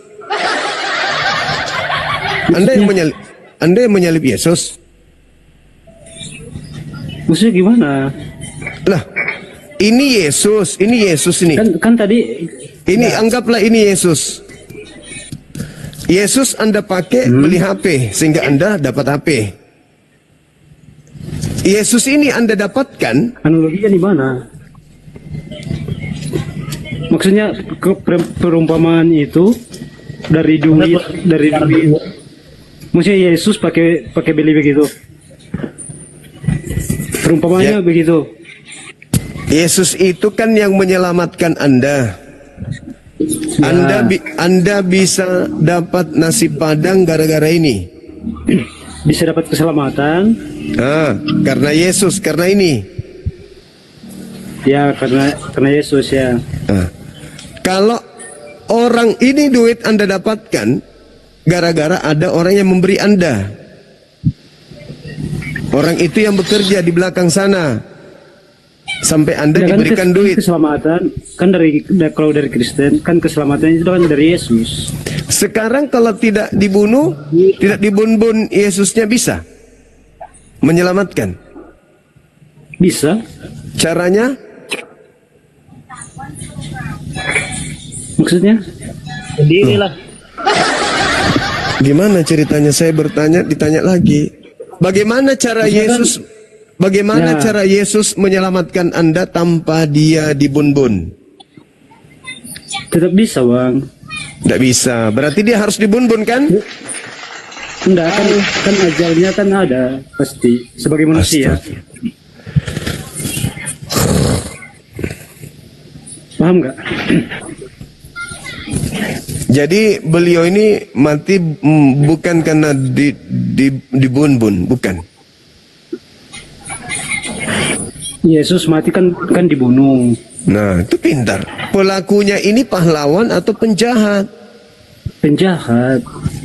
Anda yang menyalib Yesus? Maksudnya gimana? Lah, ini Yesus ini. Kan tadi Ini anggaplah ini Yesus. Yesus Anda pakai beli HP sehingga Anda dapat HP. Yesus ini Anda dapatkan analoginya di mana? Maksudnya perumpamaan itu dari duit. Maksudnya Yesus pakai beli begitu. Perumpamaannya Ya. begitu. Yesus itu kan yang menyelamatkan Anda. Ya. Anda bisa dapat nasi padang gara-gara ini. Bisa dapat keselamatan. Karena Yesus, karena ini. Ya, karena Yesus ya. Kalau orang ini duit Anda dapatkan gara-gara ada orang yang memberi Anda. Orang itu yang bekerja di belakang sana sampai Anda Ya, diberikan duit. Keselamatan kan kalau dari Kristen kan keselamatan itu kan dari Yesus. Sekarang kalau tidak dibunuh, tidak dibun-bun, Yesusnya bisa menyelamatkan. Bisa. Caranya? Maksudnya? Sendirilah. Gimana ceritanya? Saya bertanya, ditanya lagi. Bagaimana cara Yesus? Bagaimana Ya. cara Yesus menyelamatkan Anda tanpa dia dibun-bun? Tetap bisa bang. Tidak bisa. Berarti dia harus dibun-bun kan? Enggak kan ajalnya kan ada pasti sebagai manusia. Astaga. Paham nggak? Jadi beliau ini mati bukan karena dibun-bun, bukan. Yesus mati kan dibunuh. Nah, itu pintar. Pelakunya ini pahlawan atau penjahat? Penjahat.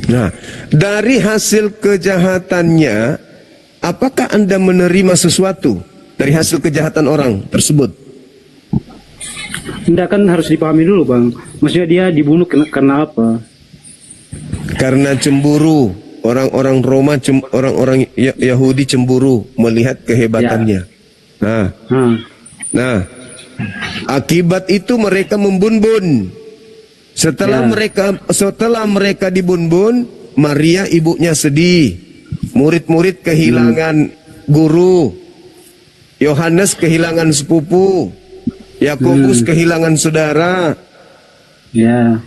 Nah, dari hasil kejahatannya, apakah Anda menerima sesuatu dari hasil kejahatan orang tersebut? Enggak, kan harus dipahami dulu bang. Maksudnya dia dibunuh karena apa? Karena cemburu. Orang-orang Roma, orang-orang Yahudi cemburu melihat kehebatannya. Nah, akibat itu mereka membun-bun. Setelah mereka dibun-bun, Maria ibunya sedih. Murid-murid kehilangan guru. Yohanes kehilangan sepupu. Yakobus kehilangan saudara. Ya.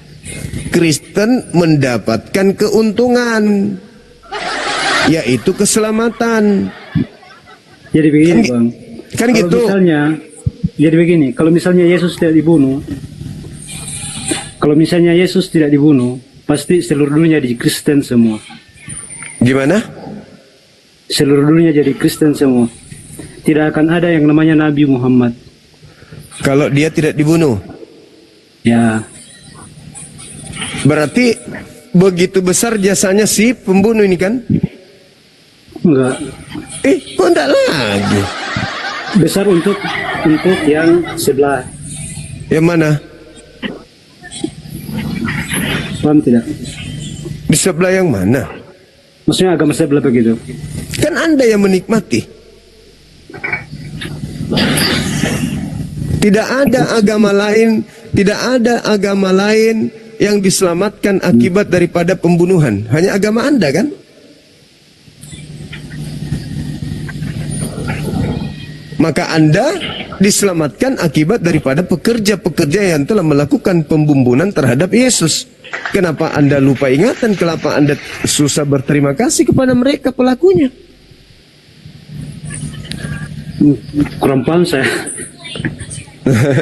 Kristen mendapatkan keuntungan, yaitu keselamatan. Jadi begini bang. Kan Kalau gitu. Misalnya, jadi begini. Kalau misalnya Yesus tidak dibunuh, pasti seluruh dunia jadi Kristen semua. Gimana? Seluruh dunia jadi Kristen semua. Tidak akan ada yang namanya Nabi Muhammad. Kalau dia tidak dibunuh, Ya. berarti begitu besar jasanya si pembunuh ini kan? Enggak. Kok enggak lagi? Besar untuk yang sebelah. Yang mana? Paham tidak? Di sebelah yang mana? Maksudnya agama sebelah begitu. Kan Anda yang menikmati. Tidak ada agama lain yang diselamatkan akibat daripada pembunuhan. Hanya agama Anda kan? Maka Anda diselamatkan akibat daripada pekerja-pekerja yang telah melakukan pembunuhan terhadap Yesus. Kenapa Anda lupa ingatan? Kenapa Anda susah berterima kasih kepada mereka pelakunya? Kurang paham saya.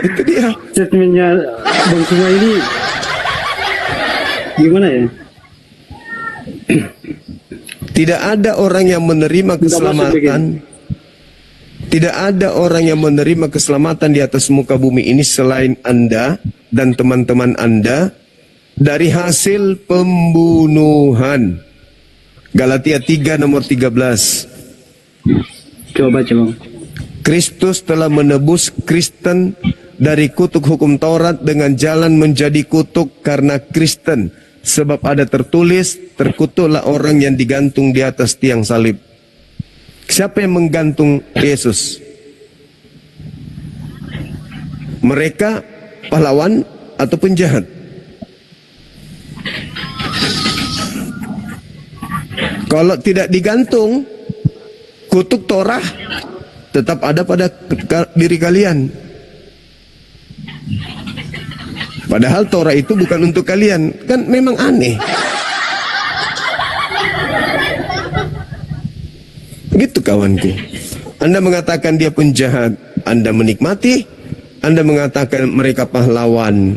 Itu dia. Statementnya Bang Suma ini gimana ya? Tidak ada orang yang menerima keselamatan. Tidak ada orang yang menerima keselamatan di atas muka bumi ini selain Anda dan teman-teman Anda dari hasil pembunuhan. Galatia 3 nomor 13. Coba baca bang. Kristus telah menebus Kristen dari kutuk hukum Taurat dengan jalan menjadi kutuk karena Kristen. Sebab ada tertulis, terkutuklah orang yang digantung di atas tiang salib. Siapa yang menggantung Yesus? Mereka pahlawan atau penjahat? Kalau tidak digantung, kutuk Torah tetap ada pada diri kalian. Padahal Torah itu bukan untuk kalian. Kan memang aneh. Gitu kawanku. Anda mengatakan dia penjahat, Anda menikmati. Anda mengatakan mereka pahlawan,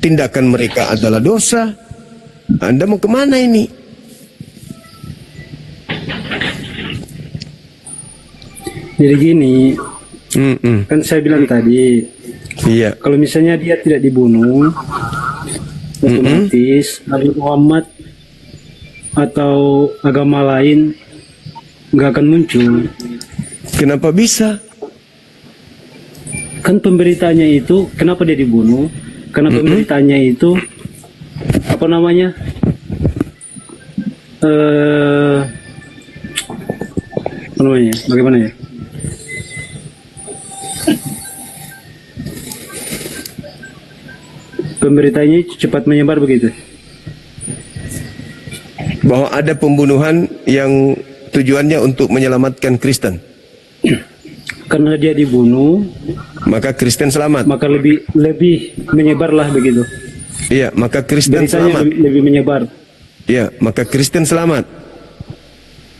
tindakan mereka adalah dosa. Anda mau kemana ini? Jadi gini, kan saya bilang tadi, iya. kalau misalnya dia tidak dibunuh, otomatis Nabi Muhammad atau agama lain nggak akan muncul. Kenapa bisa? Kan pemberitanya itu, kenapa dia dibunuh? Karena pemberitanya itu, apa namanya? Apa namanya? Bagaimana ya? Pemberitanya cepat menyebar begitu. Bahwa ada pembunuhan yang tujuannya untuk menyelamatkan Kristen. karena dia dibunuh, maka Kristen selamat. maka lebih menyebarlah begitu. Iya, maka Kristen Beritanya selamat. lebih menyebar. Iya, maka Kristen selamat.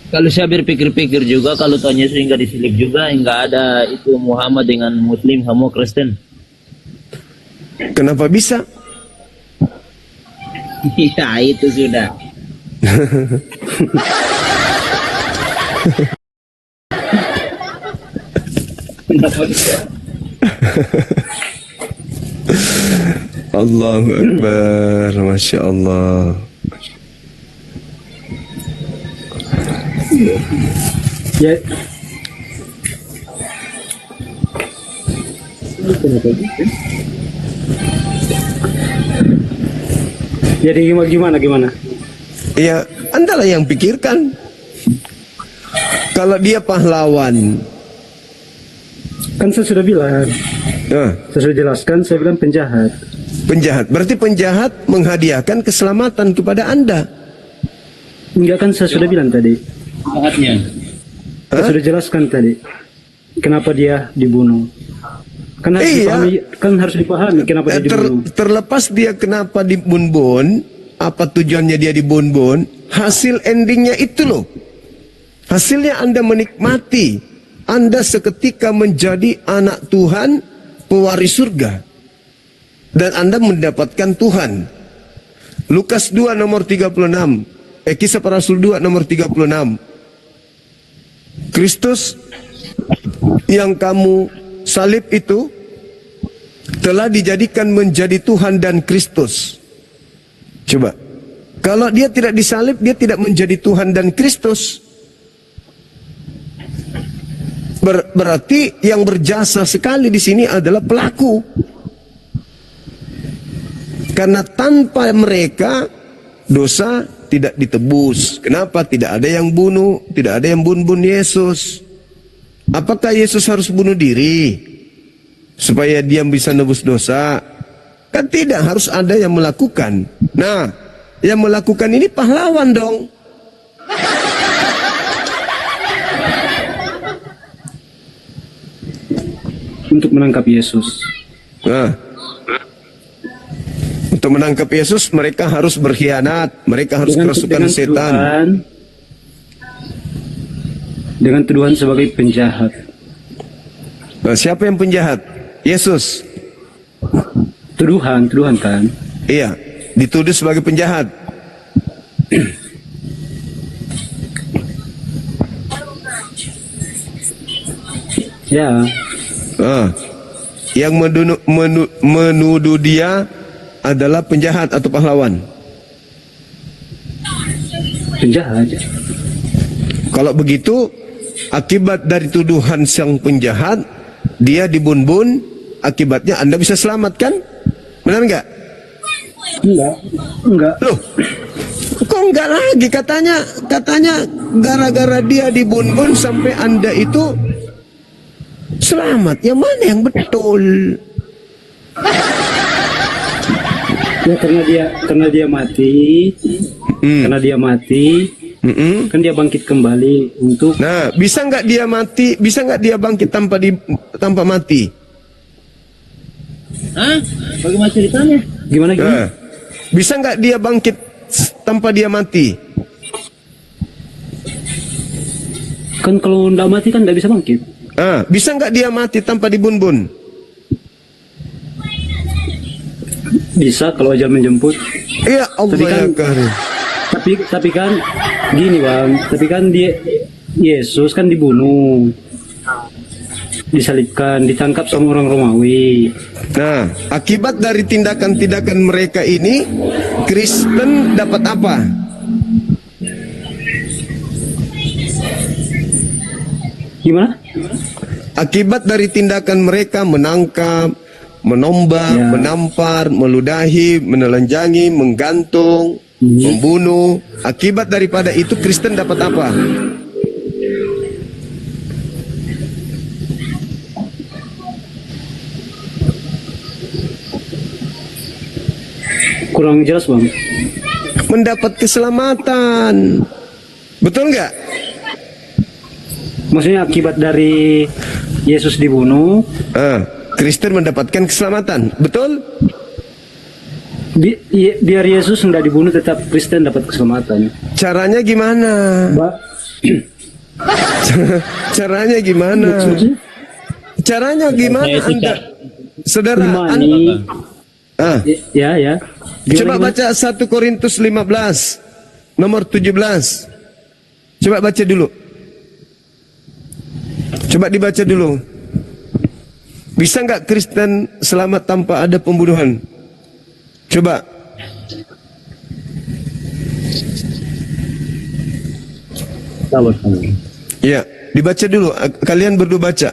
Kalau saya berpikir-pikir juga, kalau Tuhan Yesus nggak disalib juga, nggak ada itu Muhammad dengan Muslim semua Kristen. Kenapa bisa? Iya, itu sudah. Allahu Akbar, Masya Allah. Ya, jadi gimana? Ya, Anda lah yang pikirkan. Kalau dia pahlawan, Kan saya sudah bilang, nah, saya sudah jelaskan, saya bilang penjahat. penjahat. Berarti penjahat menghadiahkan keselamatan kepada Anda. Enggak, kan saya sudah bilang tadi. Jahatnya. Saya sudah jelaskan tadi. Kenapa dia dibunuh? Kan harus Iya. dipahami, harus dipahami kenapa dia dibunuh. Terlepas dia kenapa dibun-bun, apa tujuannya dia dibun-bun, hasil endingnya itu loh. Hasilnya Anda menikmati. Anda seketika menjadi anak Tuhan, pewaris surga. Dan Anda mendapatkan Tuhan. Lukas 2 nomor 36. Kisah para Rasul 2 nomor 36. Kristus yang kamu salib itu telah dijadikan menjadi Tuhan dan Kristus. Coba. Kalau dia tidak disalib, dia tidak menjadi Tuhan dan Kristus. Berarti yang berjasa sekali di sini adalah pelaku. Karena tanpa mereka dosa tidak ditebus. Kenapa? Tidak ada yang bunuh, tidak ada yang bun-bun Yesus. Apakah Yesus harus bunuh diri supaya dia bisa nebus dosa? Kan tidak, harus ada yang melakukan. Nah, yang melakukan ini pahlawan dong. Untuk menangkap Yesus. Nah, untuk menangkap Yesus mereka harus berkhianat, mereka harus kerasukan setan. Dengan tuduhan sebagai penjahat. Nah, siapa yang penjahat? Yesus. Tuduhan kan? Iya, dituduh sebagai penjahat. Ya, Nah, yang menuduh dia adalah penjahat atau pahlawan. penjahat. Kalau begitu, akibat dari tuduhan sang penjahat, dia dibun-bun, akibatnya Anda bisa selamatkan? Benar enggak? Enggak. Loh, kok enggak lagi? Katanya gara-gara dia dibun-bun sampai Anda itu selamat. Yang mana yang betul? Ya, karena dia mati. Karena dia mati, kan dia bangkit kembali untuk. Nah, bisa nggak dia mati? Bisa nggak dia bangkit tanpa mati? Hah? Bagaimana ceritanya? Gimana? Nah, bisa nggak dia bangkit tanpa dia mati? Kan kalau nggak mati kan nggak bisa bangkit. Ah, bisa nggak dia mati tanpa dibun-bun? Bisa kalau ajal menjemput. Ya Allah Tapi kan- ya Karim. Tapi kan gini bang, tapi kan dia Yesus kan dibunuh, disalibkan, ditangkap sama orang Romawi. Nah, akibat dari tindakan-tindakan mereka ini, Kristen dapat apa? Gimana? Akibat dari tindakan mereka menangkap, menombak, Ya. menampar, meludahi, menelanjangi, menggantung, membunuh. Akibat daripada itu Kristen dapat apa? Kurang jelas bang. Mendapat keselamatan. Betul nggak? Maksudnya akibat dari Yesus dibunuh, Kristen mendapatkan keselamatan, betul? biar Yesus nggak dibunuh tetap Kristen dapat keselamatan. Caranya gimana? Caranya gimana? Caranya gimana Anda? Saudara Imani, ya. Coba baca 1 Korintus 15 nomor 17. Coba baca dulu. Coba dibaca dulu. Bisa nggak Kristen selamat tanpa ada pembunuhan? Coba. Ya, dibaca dulu. Kalian berdua baca.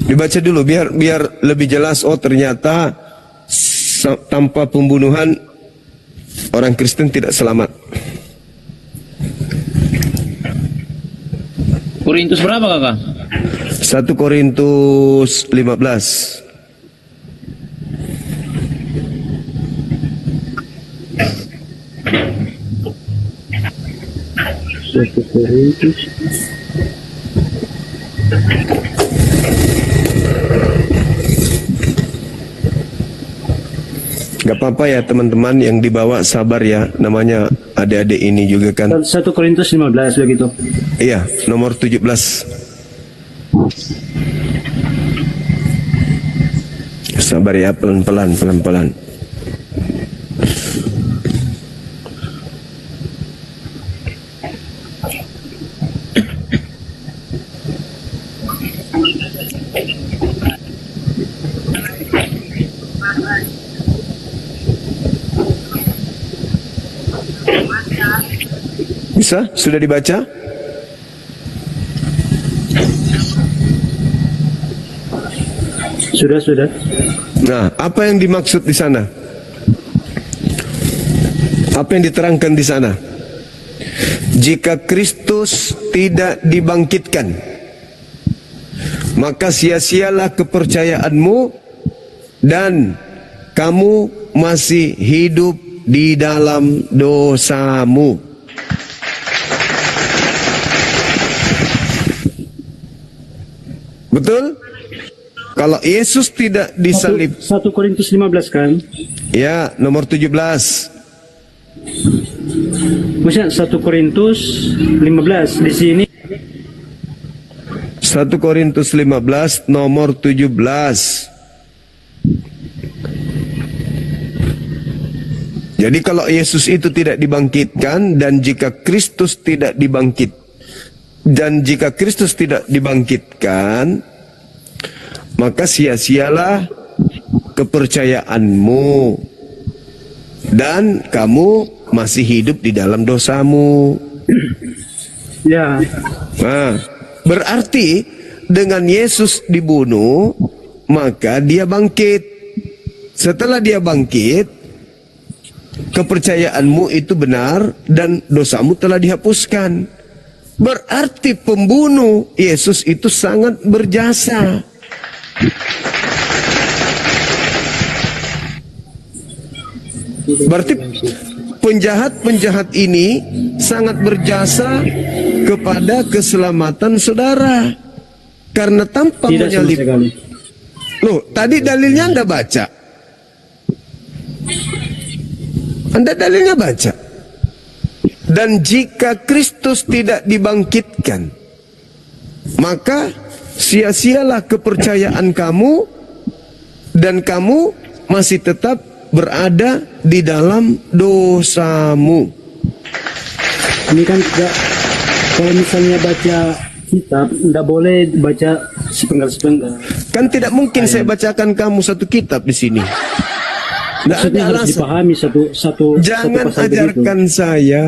Dibaca dulu biar lebih jelas. Oh, ternyata tanpa pembunuhan orang Kristen tidak selamat. Korintus berapa kakak? 1 Korintus 15. Gak apa-apa ya teman-teman yang dibawa, sabar ya, namanya adik-adik ini juga kan. 1 Korintus 15 begitu. Iya, nomor 17. Sabar ya, pelan-pelan. Bisa? Sudah dibaca? Sudah. Nah, apa yang dimaksud di sana? Apa yang diterangkan di sana? Jika Kristus tidak dibangkitkan, maka sia-sialah kepercayaanmu dan kamu masih hidup di dalam dosamu. Betul? Kalau Yesus tidak disalib. 1 Korintus 15 kan? Ya, nomor 17. Maksudnya 1 Korintus 15 di sini. 1 Korintus 15 nomor 17. Jadi kalau Yesus itu tidak dibangkitkan dan jika Kristus tidak dibangkitkan, maka sia-sialah kepercayaanmu dan kamu masih hidup di dalam dosamu. Ya. Nah, berarti dengan Yesus dibunuh, maka dia bangkit. Setelah dia bangkit, kepercayaanmu itu benar dan dosamu telah dihapuskan. Berarti pembunuh Yesus itu sangat berjasa. Berarti penjahat-penjahat ini sangat berjasa kepada keselamatan saudara. Karena tanpa menyalib. Loh, tadi dalilnya Anda baca. Anda dalilnya baca. Dan jika Kristus tidak dibangkitkan, maka sia-sialah kepercayaan kamu dan kamu masih tetap berada di dalam dosamu. Ini kan tidak, kalau misalnya baca kitab, tidak boleh baca sepenggal-sepenggal. Kan tidak mungkin saya bacakan kamu satu kitab di sini. Maksudnya harus dipahami satu Jangan pasal ajarkan begitu.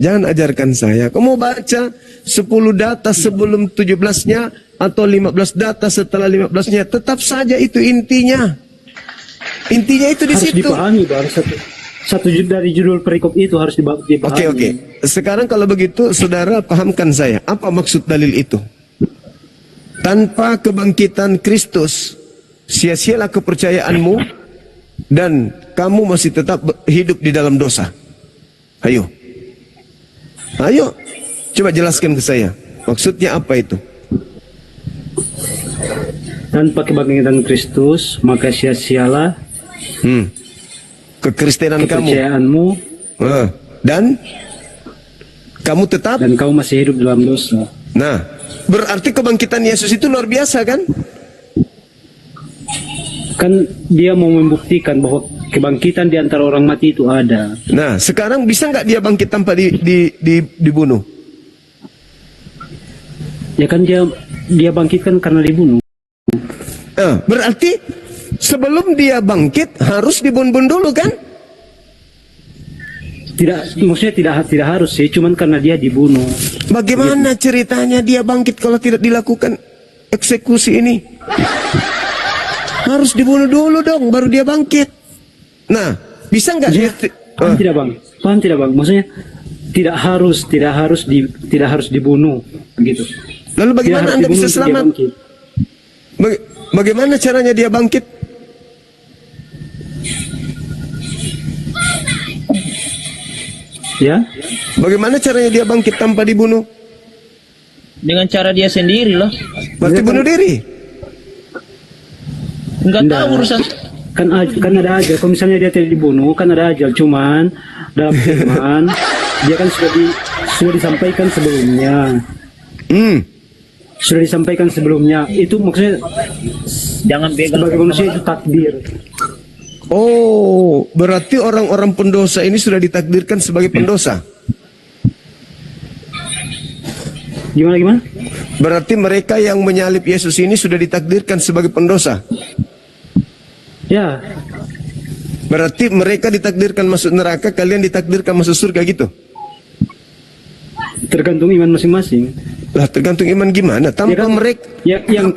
Jangan ajarkan saya. Kamu baca 10 data sebelum 17-nya atau 15 data setelah 15-nya, tetap saja itu intinya. Intinya itu di Harus situ. dipahami, harus satu dari judul perikop itu harus dipahami. Oke. Sekarang kalau begitu, saudara pahamkan saya. Apa maksud dalil itu? Tanpa kebangkitan Kristus, sia-sialah kepercayaanmu dan kamu masih tetap hidup di dalam dosa. Ayo. Coba jelaskan ke saya. Maksudnya apa itu? Tanpa kebangkitan Kristus, maka sia-sialah Kekristenan kamu. kepercayaanmu Dan kamu tetap. dan kau masih hidup dalam dosa. Nah, berarti kebangkitan Yesus itu luar biasa kan? Kan dia mau membuktikan bahwa kebangkitan di antara orang mati itu ada. Nah, sekarang bisa nggak dia bangkit tanpa dibunuh? Ya kan dia bangkitkan karena dibunuh. Berarti sebelum dia bangkit harus dibunuh dulu kan? Tidak, maksudnya tidak harus sih, cuman karena dia dibunuh. Bagaimana ceritanya dia bangkit kalau tidak dilakukan eksekusi ini? Harus dibunuh dulu dong, baru dia bangkit. Nah, bisa nggak dia? Paham tidak bang? Paham tidak bang? Maksudnya tidak harus dibunuh, begitu. Lalu bagaimana Tidak harus Anda bisa dibunuh untuk dia selamat? bangkit. Bagaimana caranya dia bangkit? Ya, Bagaimana caranya dia bangkit tanpa dibunuh? Dengan cara dia sendiri loh. Berarti bunuh diri. Enggak Nggak. tahu urusan. kan ada ajal. Kalau misalnya dia tidak dibunuh, kan ada ajal. Cuman dalam firman dia kan sudah disampaikan sebelumnya. Sudah disampaikan sebelumnya. Itu maksudnya Jangan pegang. sebagai manusia itu takdir. Oh, berarti orang-orang pendosa ini sudah ditakdirkan sebagai pendosa. Gimana? Berarti mereka yang menyalib Yesus ini sudah ditakdirkan sebagai pendosa. Ya, Berarti mereka ditakdirkan masuk neraka, kalian ditakdirkan masuk surga gitu. tergantung iman masing-masing. Lah tergantung iman gimana? Tanpa Ya kan, mereka. yang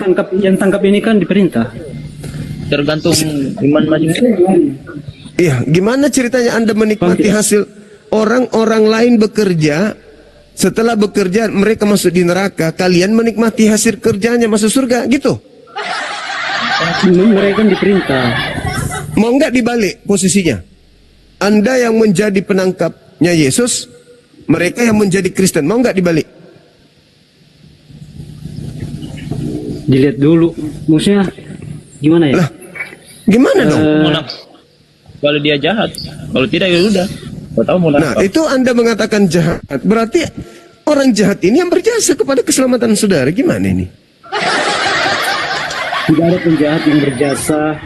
tangkap ini kan diperintah. Tergantung iman masing-masing. Iya, gimana ceritanya Anda menikmati Bang, hasil orang-orang lain bekerja, setelah bekerja mereka masuk di neraka, kalian menikmati hasil kerjanya masuk surga gitu? Mereka kan diperintah. Mau nggak dibalik posisinya? Anda yang menjadi penangkapnya Yesus, mereka yang menjadi Kristen, mau nggak dibalik? Dilihat dulu. Maksudnya gimana ya? Lah, gimana dong? Kalau dia jahat, kalau tidak ya udah. Kau tahu mau Nah, itu Anda mengatakan jahat. Berarti orang jahat ini yang berjasa kepada keselamatan saudara. Gimana ini? Tidak ada penjahat yang berjasa,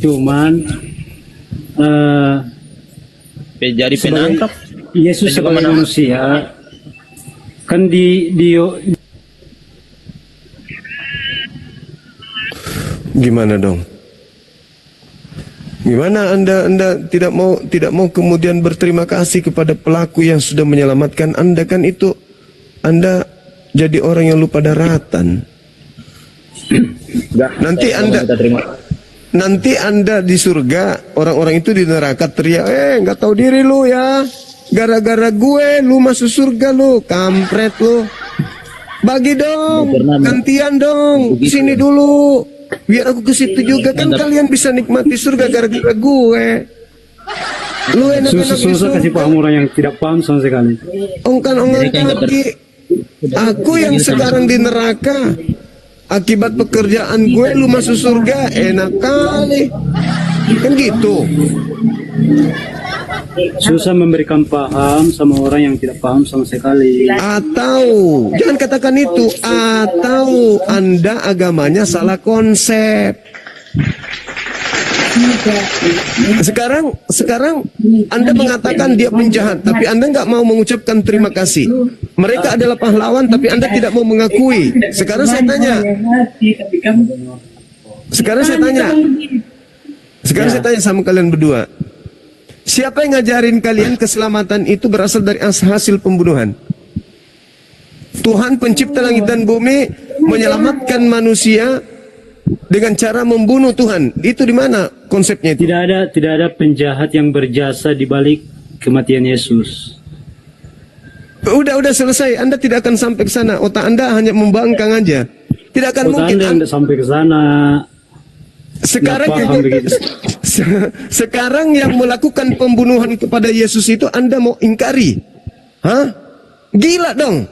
cuman jadi penangkap. Yesus Dan juga sebagai menangkap. manusia kan Gimana dong? Gimana Anda tidak mau kemudian berterima kasih kepada pelaku yang sudah menyelamatkan Anda? Kan itu Anda jadi orang yang lupa daratan. Nanti Anda di surga, orang-orang itu di neraka teriak, nggak tahu diri lu ya, gara-gara gue lu masuk surga lu, kampret lu. Bagi dong, gantian dong, sini dulu, biar aku ke situ juga, kan kalian bisa nikmati surga gara-gara gue. Lu enak-enak susah kasih paham orang yang tidak paham sama sekali. ongkan kaki. Aku yang sekarang di neraka, akibat pekerjaan gue lu masuk surga, enak kali. Kan gitu. Susah memberikan paham sama orang yang tidak paham sama sekali. Atau jangan katakan itu, atau Anda agamanya salah konsep. Sekarang Anda mengatakan dia penjahat, tapi Anda nggak mau mengucapkan terima kasih. Mereka adalah pahlawan, tapi Anda tidak mau mengakui. Sekarang saya tanya, sama kalian berdua. Siapa yang ngajarin kalian keselamatan itu berasal dari hasil pembunuhan? Tuhan pencipta langit dan bumi menyelamatkan manusia dengan cara membunuh Tuhan. Itu di mana konsepnya itu? Tidak ada penjahat yang berjasa di balik kematian Yesus. Udah selesai. Anda tidak akan sampai ke sana. Otak Anda hanya membangkang aja. Tidak akan Otak mungkin. Anda tidak sampai ke sana. Sekarang yang melakukan pembunuhan kepada Yesus itu Anda mau ingkari? Hah? Gila dong.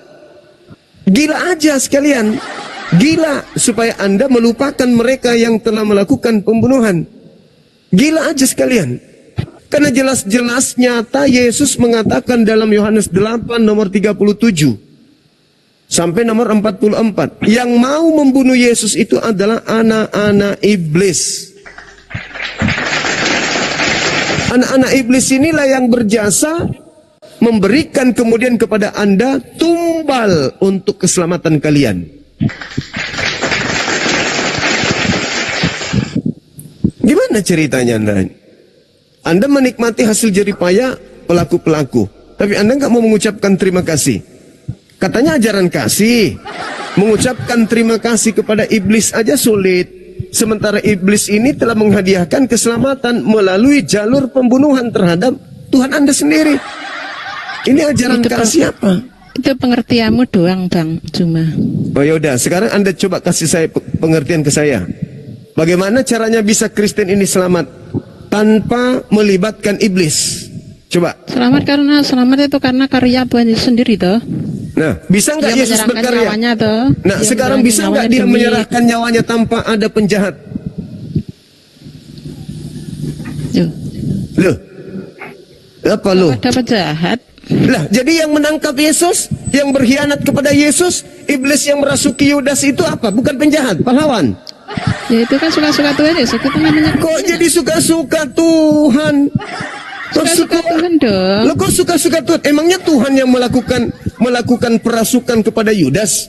Gila aja sekalian. Gila supaya Anda melupakan mereka yang telah melakukan pembunuhan. Gila aja sekalian. Karena jelas-jelas nyata Yesus mengatakan dalam Yohanes 8 nomor 37 sampai nomor 44, yang mau membunuh Yesus itu adalah anak-anak iblis. Anak-anak iblis inilah yang berjasa memberikan kemudian kepada Anda tumbal untuk keselamatan kalian. Gimana ceritanya Anda? Anda menikmati hasil jeripaya pelaku-pelaku, tapi Anda nggak mau mengucapkan terima kasih. Katanya ajaran kasih, mengucapkan terima kasih kepada iblis aja sulit. Sementara iblis ini telah menghadiahkan keselamatan melalui jalur pembunuhan terhadap Tuhan Anda sendiri. Ini ajaran kasih apa? Itu pengertianmu doang, Bang Juma. Oh yaudah, sekarang Anda coba kasih saya pengertian ke saya. Bagaimana caranya bisa Kristen ini selamat tanpa melibatkan iblis? Coba. Selamat itu karena karya Tuhan Yesus sendiri toh. Nah, bisa nggak Yesus berkarya? Nyawanya, toh. Nah, Dia sekarang bisa nggak dia demi... menyerahkan nyawanya tanpa ada penjahat? Loh, apa loh? Ada penjahat. Lah, jadi yang menangkap Yesus, yang berkhianat kepada Yesus, iblis yang merasuki Yudas itu apa? Bukan penjahat, pahlawan. Ya itu kan suka-suka Tuhan Yesus. Itu namanya. Kok jadi suka-suka Tuhan? Suka-suka Tuhan dong. Lo kok suka-suka Tuhan? Emangnya Tuhan yang melakukan perasukan kepada Yudas?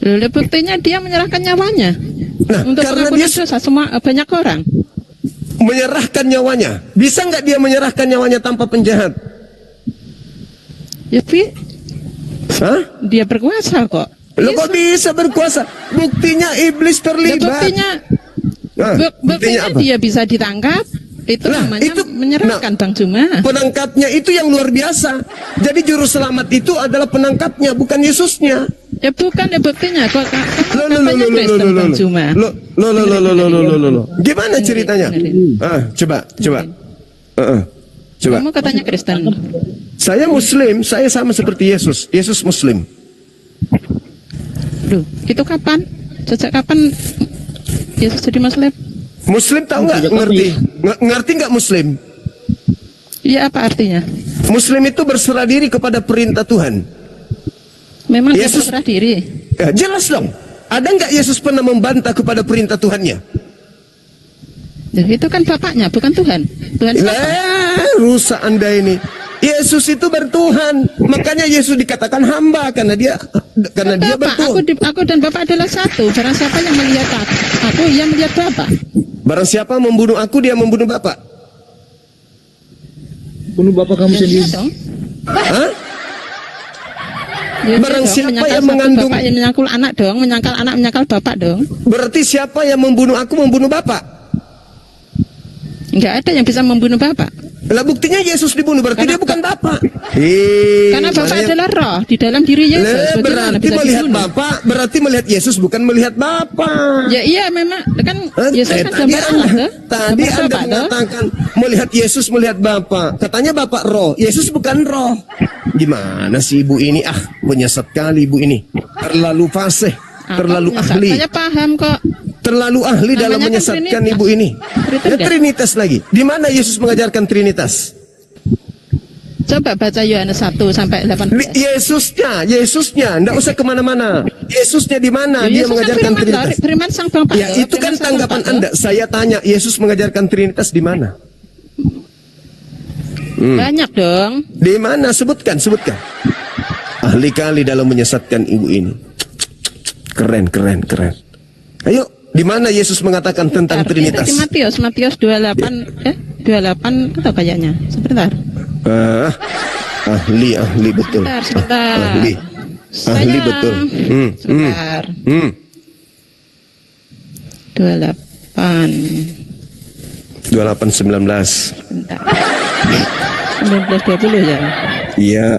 Lalu buktinya dia menyerahkan nyawanya. Nah, untuk karena dia dosa semua banyak orang. Menyerahkan nyawanya. Bisa nggak dia menyerahkan nyawanya tanpa penjahat? Ya, Hah? dia berkuasa kok. Lo kok bisa berkuasa? Buktinya iblis terlibat. Buktinya apa? dia bisa ditangkap. Itu namanya menyerahkan, Bang Juma. Penangkapnya itu yang luar biasa. Jadi juru selamat itu adalah penangkapnya, bukan Yesusnya. Ya bukan, ya buktinya kok. Bang Juma. Gimana ceritanya? Coba. Coba. Kamu katanya Kristen. Saya Muslim, saya sama seperti Yesus. Yesus Muslim. Duh, itu kapan? Sejak kapan Yesus jadi Muslim? Muslim tahu nggak? Ngerti nggak Muslim? Iya, apa artinya? Muslim itu berserah diri kepada perintah Tuhan. Memang Yesus dia berserah diri. Ya, jelas dong. Ada nggak Yesus pernah membantah kepada perintah Tuhannya? Ya, itu kan bapaknya, bukan Tuhan. Tuhan siapa? Rusak Anda ini. Yesus itu bertuhan, makanya Yesus dikatakan hamba karena dia bertuhan. Aku dan Bapak adalah satu. Barang siapa yang melihat aku, ia melihat Bapak. Barang siapa membunuh aku, dia membunuh Bapak. Bunuh Bapak kamu sendiri. Dong. Hah? Ya, Barang dong, siapa yang mengandung Bapak yang menyangkul anak dong, menyangkal anak, menyangkal Bapak dong. Berarti siapa yang membunuh aku, membunuh Bapak? Enggak ada yang bisa membunuh Bapak. Lah buktinya Yesus dibunuh, berarti dia bukan Bapak. Karena Bapak adalah roh di dalam diri Yesus. Berarti melihat dibunuh? Bapak, berarti melihat Yesus bukan melihat Bapak. Ya iya memang kan Yesus kan gambar Allah. Tadi Anda mengatakan melihat Yesus melihat Bapak. Katanya Bapak roh, Yesus bukan roh. Gimana sih ibu ini? Menyesat kali ibu ini. Terlalu fasih, terlalu ahli. Saya paham kok. Terlalu ahli dalam menyesatkan ibu ini. Trinitas lagi. Di mana Yesus mengajarkan Trinitas? Coba baca Yohanes 1 sampai 18. Yesusnya, enggak usah kemana-mana. Yesusnya di mana dia mengajarkan Trinitas? Firman Sang Bapa. Ya itu kan tanggapan Anda. Saya tanya, Yesus mengajarkan Trinitas di mana? Banyak dong. Di mana? Sebutkan. Ahli kali dalam menyesatkan ibu ini. Keren. Ayo, di mana Yesus mengatakan tentang Trinitas? Di Matius 28 28 atau kayaknya. Sebentar. Ahli betul. Sebentar. Ahli betul. Sebentar. 28:19. Sebentar. 19:20 ya. Iya.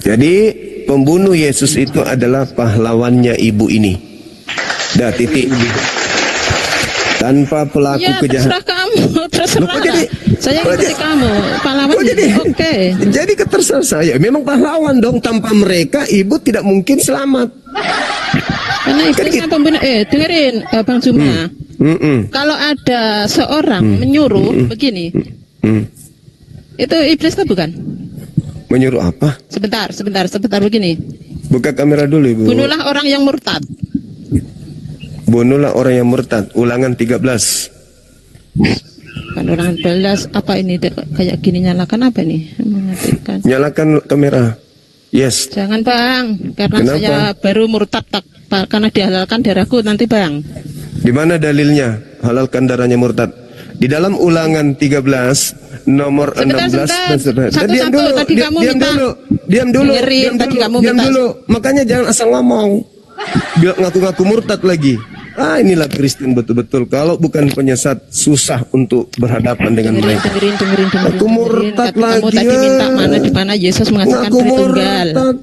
Jadi pembunuh Yesus itu adalah pahlawannya ibu ini. Dah titik. tanpa pelaku Ya kejahatan. terserah kamu, terserah. Loh, kok jadi- Saya kok ikuti jadi- kamu, pahlawan. Kok jadi Oke. jadi keterserah saya. Memang pahlawan dong, tanpa mereka ibu tidak mungkin selamat. Karena iblis kan pembunuh. Dengerin Bang Juma. Mm-mm. Kalau ada seorang menyuruh begini, itu iblis kan bukan? Menyuruh apa? Sebentar begini. Buka kamera dulu ibu. Bunuhlah orang yang murtad. Bunuhlah orang yang murtad. Ulangan 13. Kan orang 11 apa ini kayak gini, nyalakan apa nih? Mematikan. Nyalakan kamera. Yes. Jangan Bang, karena Kenapa? saya baru murtad karena dihalalkan darahku nanti Bang. Di mana dalilnya halalkan darahnya murtad? Di dalam Ulangan 13 nomor Sebentar, 16 dan sebentar. diam Satu-satu, dulu, tadi kamu minta. diam dulu, Dengerin, diam tadi dulu, kamu diam minta. dulu. Makanya jangan asal ngomong. Bilang ngaku-ngaku murtad lagi. Inilah Kristen betul-betul. Kalau bukan penyesat, susah untuk berhadapan dengan mereka. Dengerin. Aku murtad Kamu lagi, tadi ya. minta mana di mana Yesus mengatakan Ngaku Tritunggal. murtad.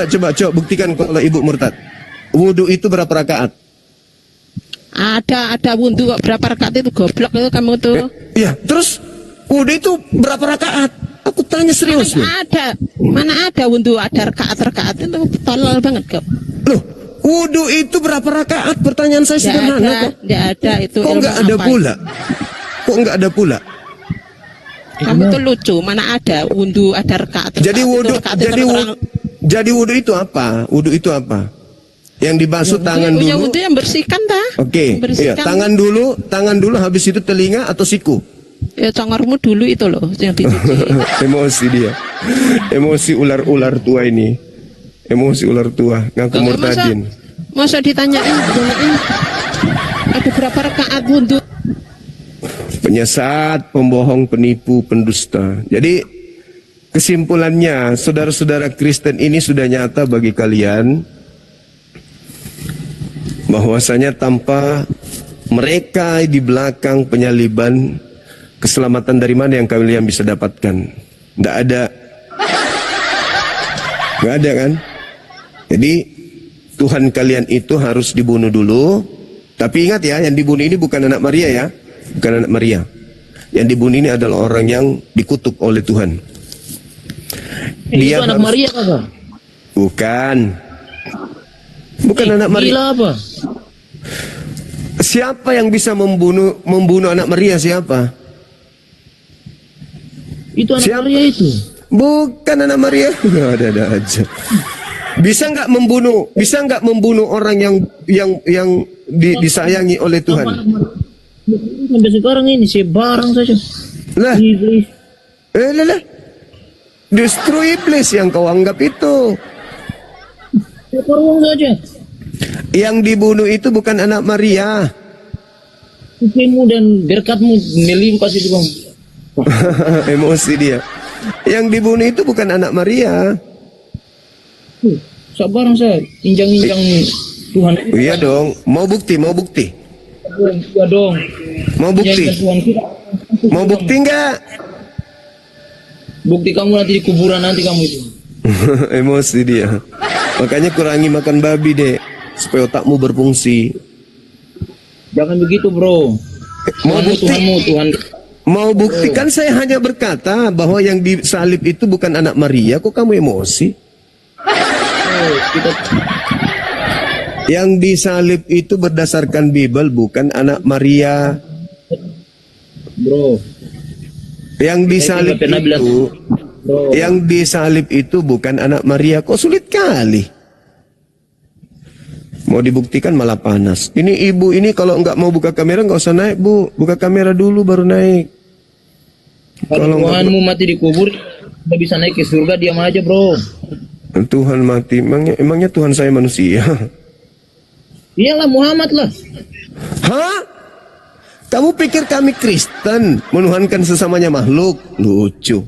Coba buktikan kalau ibu murtad. Wudhu itu berapa rakaat? Ada wudhu kok, berapa rakaat itu, goblok itu kamu tuh. Iya, terus wudhu itu berapa rakaat? Aku tanya serius nih. Mana ada wudhu ada rakaat itu tolol banget kok. Loh, wudhu itu berapa rakaat? Pertanyaan saya sederhana kok. Tidak ada itu. Kok ilmu nggak ada apa pula? Kok nggak ada pula? itu? Kamu tuh lucu. Mana ada wudhu ada rakaat. Jadi wudhu itu apa? Wudhu itu apa? Yang dibasuh tangan Ya dulu. wudhu yang bersihkan dah. Oke, iya, tangan dulu, habis itu telinga atau siku? Ya congormu dulu itu loh yang dicuci. Emosi dia. Emosi ular-ular tua ini. Emosi ular tua, ngaku murtadin. Masa ditanyain ada berapa rakaat wudhu? Penyesat, pembohong, penipu, pendusta. Jadi kesimpulannya, saudara-saudara Kristen ini sudah nyata bagi kalian bahwasanya tanpa mereka di belakang penyaliban, keselamatan dari mana yang kalian bisa dapatkan? Nggak ada. Nggak ada kan? Jadi Tuhan kalian itu harus dibunuh dulu. Tapi ingat ya, yang dibunuh ini bukan anak Maria ya. Bukan anak Maria. Yang dibunuh ini adalah orang yang dikutuk oleh Tuhan. Itu anak Maria apa? Bukan. Bukan anak Maria. Gila apa? Siapa yang bisa membunuh anak Maria, siapa? Itu anak Siapa? Maria itu. Bukan anak Maria. Ada aja. Bisa nggak membunuh orang yang disayangi oleh Tuhan? Sampai sekarang ini sebarang saja. Lah, Iblis. lah. Justru iblis yang kau anggap itu. Sebarang saja. Yang dibunuh itu bukan anak Maria. Sucimu dan berkatmu melimpah itu bang. Emosi dia. Yang dibunuh itu bukan anak Maria. Sebarang saja. Injang-injang Tuhan. Iya dong. Mau bukti? Iya dong. Mau bukti? Injang Tuhan kita. Mau bukti nggak? Bukti kamu nanti di kuburan nanti kamu itu. Emosi dia. Makanya kurangi makan babi deh, supaya otakmu berfungsi. Jangan begitu bro. Mau bukti? Tuhanmu Tuhan. Mau buktikan saya hanya berkata bahwa yang disalib itu bukan anak Maria. Kok kamu emosi? Kita Yang disalib itu berdasarkan Bible bukan anak Maria. bro. Yang disalib Saya juga pernah itu, bro. yang disalib itu bukan anak Maria. Kok sulit kali? Mau dibuktikan malah panas. Ini ibu ini kalau nggak mau buka kamera nggak usah naik bu. Buka kamera dulu baru naik. Kalau Tuhanmu mati di kubur, nggak bisa naik ke surga, diam aja bro. Tuhan mati. Emangnya Tuhan saya manusia? Iyalah Muhammad lah. Hah? Kamu pikir kami Kristen menuhankan sesamanya makhluk? Lucu.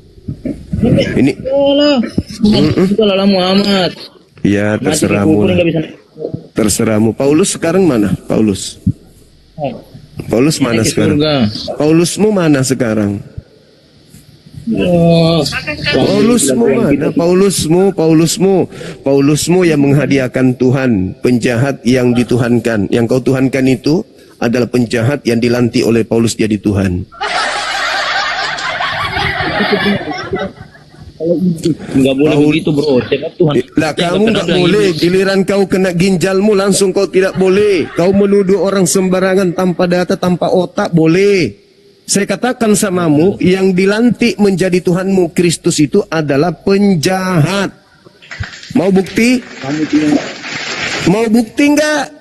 Ini Iyalah. Iyalah Muhammad. ya Mati di terserahmu kubur lah. nggak bisa naik. Terserahmu. Paulus sekarang mana? Paulus mana Naik ke sekarang? surga. Paulusmu mana sekarang? Ya. Paulusmu mana? Paulusmu yang menghadiahkan Tuhan, penjahat yang dituhankan. Yang kau tuhankan itu adalah penjahat yang dilantik oleh Paulus jadi Tuhan. Nggak boleh begitu bro, sebab Tuhan. Lah kamu nggak boleh, giliran kau kena ginjalmu langsung kau tidak boleh. Kau menuduh orang sembarangan tanpa data, tanpa otak, boleh. Saya katakan samamu, yang dilantik menjadi Tuhanmu Kristus itu adalah penjahat. Mau bukti? Mau bukti enggak?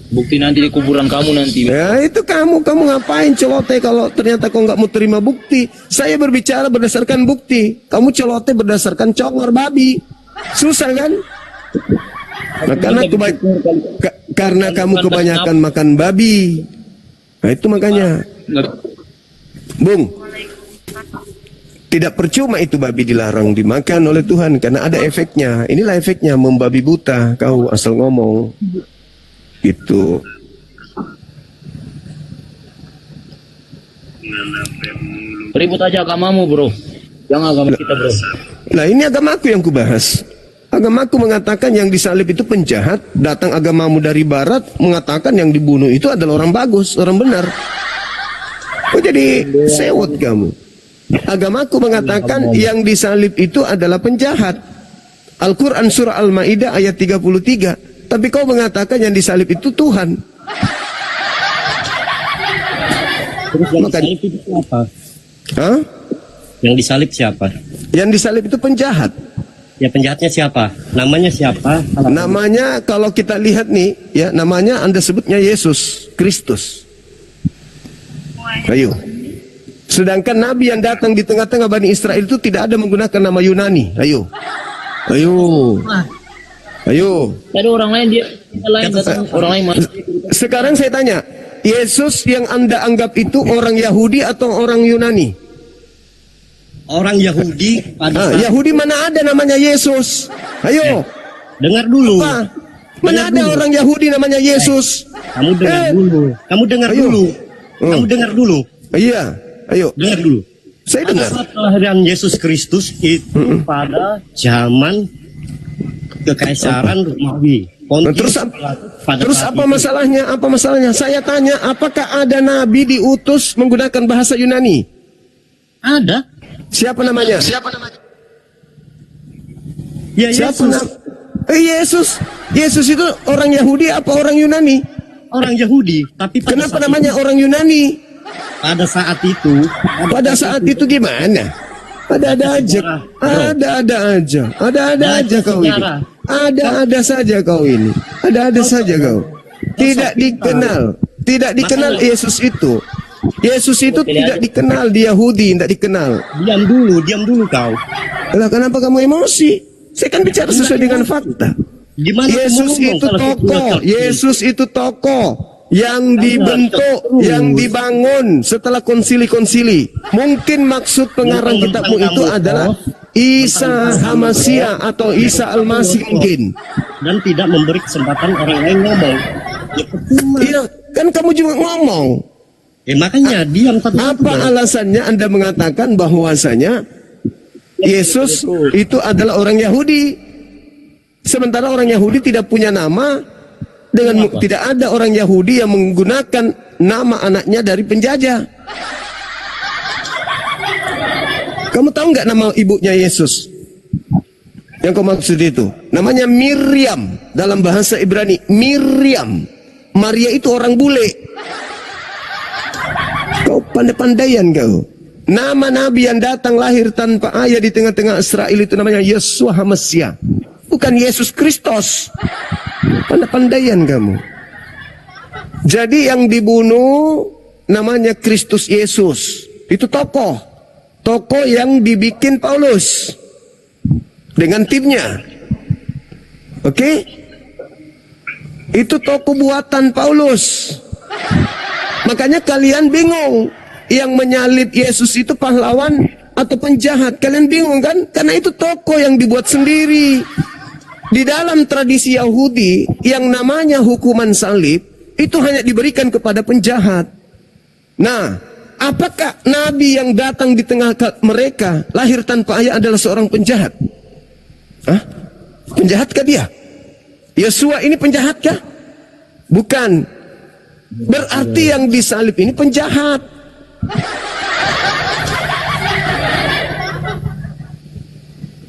Bukti nanti di kuburan kamu nanti. Ya itu kamu ngapain celoteh kalau ternyata kau nggak mau terima bukti? Saya berbicara berdasarkan bukti. Kamu celoteh berdasarkan congor babi. Susah kan? Nah, karena kamu kebanyakan makan babi. Nah itu makanya. Bung, tidak percuma itu babi dilarang dimakan oleh Tuhan karena ada efeknya. Inilah efeknya membabi buta. Kau asal ngomong. Itu Ribut aja agamamu bro, jangan agama kita bro. Nah ini agamaku yang kubahas. Agamaku mengatakan yang disalib itu penjahat. Datang agamamu dari barat mengatakan yang dibunuh itu adalah orang bagus, orang benar. Kok jadi sewot kamu? Agamaku mengatakan yang disalib itu adalah penjahat. Al-Quran surah Al-Ma'idah ayat 33. Tapi kau mengatakan yang disalib itu Tuhan. Terus yang disalib itu siapa? Hah? Yang disalib siapa? Yang disalib itu penjahat. Ya penjahatnya siapa? Namanya siapa? Namanya kalau kita lihat nih, ya namanya Anda sebutnya Yesus Kristus. Ayo. Sedangkan Nabi yang datang di tengah-tengah Bani Israel itu tidak ada menggunakan nama Yunani. Ayo. Ayo. Ada orang lain dia lain datang orang lain masuk. Sekarang saya tanya, Yesus yang Anda anggap itu orang Yahudi atau orang Yunani? Orang Yahudi pada Yahudi mana ada namanya Yesus? Ayo. Dengar dulu. Apa? Mana ada orang Yahudi namanya Yesus? Kamu dengar dulu. Kamu dengar dulu. Kamu dengar dulu. Iya. Ayo. Dengar dulu. Saya dengar. Saat kelahiran Yesus Kristus itu pada zaman Kekaisaran Romawi. Terus apa masalahnya? Apa masalahnya? Saya tanya, apakah ada nabi diutus menggunakan bahasa Yunani? Ada. Siapa namanya? Ya Yesus. Yesus itu orang Yahudi apa orang Yunani? Orang Yahudi. Tapi kenapa namanya orang Yunani? Pada saat itu. Pada saat itu gimana? Ada-ada aja kau ini. Ada-ada saja kau ini. Ada-ada saja kau. Tidak dikenal Yesus itu. Yesus itu tidak dikenal di Yahudi, tidak dikenal. Diam dulu kau. Lah kenapa kamu emosi? Saya kan bicara sesuai dengan fakta. Yesus itu tokoh yang dibentuk, yang dibangun setelah konsili-konsili. Mungkin maksud pengarang kitabmu itu adalah Isa Hamasia atau Isa Al-Masih mungkin. Dan tidak memberi kesempatan orang lain ngomong. Iya, kan kamu juga ngomong. Makanya diam satu. Apa alasannya Anda mengatakan bahwasanya Yesus itu adalah orang Yahudi, sementara orang Yahudi tidak punya nama? Tidak ada orang Yahudi yang menggunakan nama anaknya dari penjajah. Kamu tahu nggak nama ibunya Yesus? Yang kau maksud itu namanya Miriam dalam bahasa Ibrani. Miriam. Maria itu orang bule. Kau pandai-pandaian kau. Nama Nabi yang datang lahir tanpa ayah di tengah-tengah Israel itu namanya Yeshua HaMashiach. Bukan Yesus Kristus. Pandai-pandaian kamu. Jadi yang dibunuh namanya Kristus Yesus. Itu tokoh yang dibikin Paulus dengan timnya. Oke? Itu tokoh buatan Paulus. Makanya kalian bingung. Yang menyalib Yesus itu pahlawan atau penjahat. Kalian bingung kan? Karena itu tokoh yang dibuat sendiri. Di dalam tradisi Yahudi, yang namanya hukuman salib, itu hanya diberikan kepada penjahat. Nah, apakah Nabi yang datang di tengah mereka, lahir tanpa ayah adalah seorang penjahat? Hah? Penjahatkah dia? Yesua ini penjahatkah? Bukan. Berarti yang disalib ini penjahat.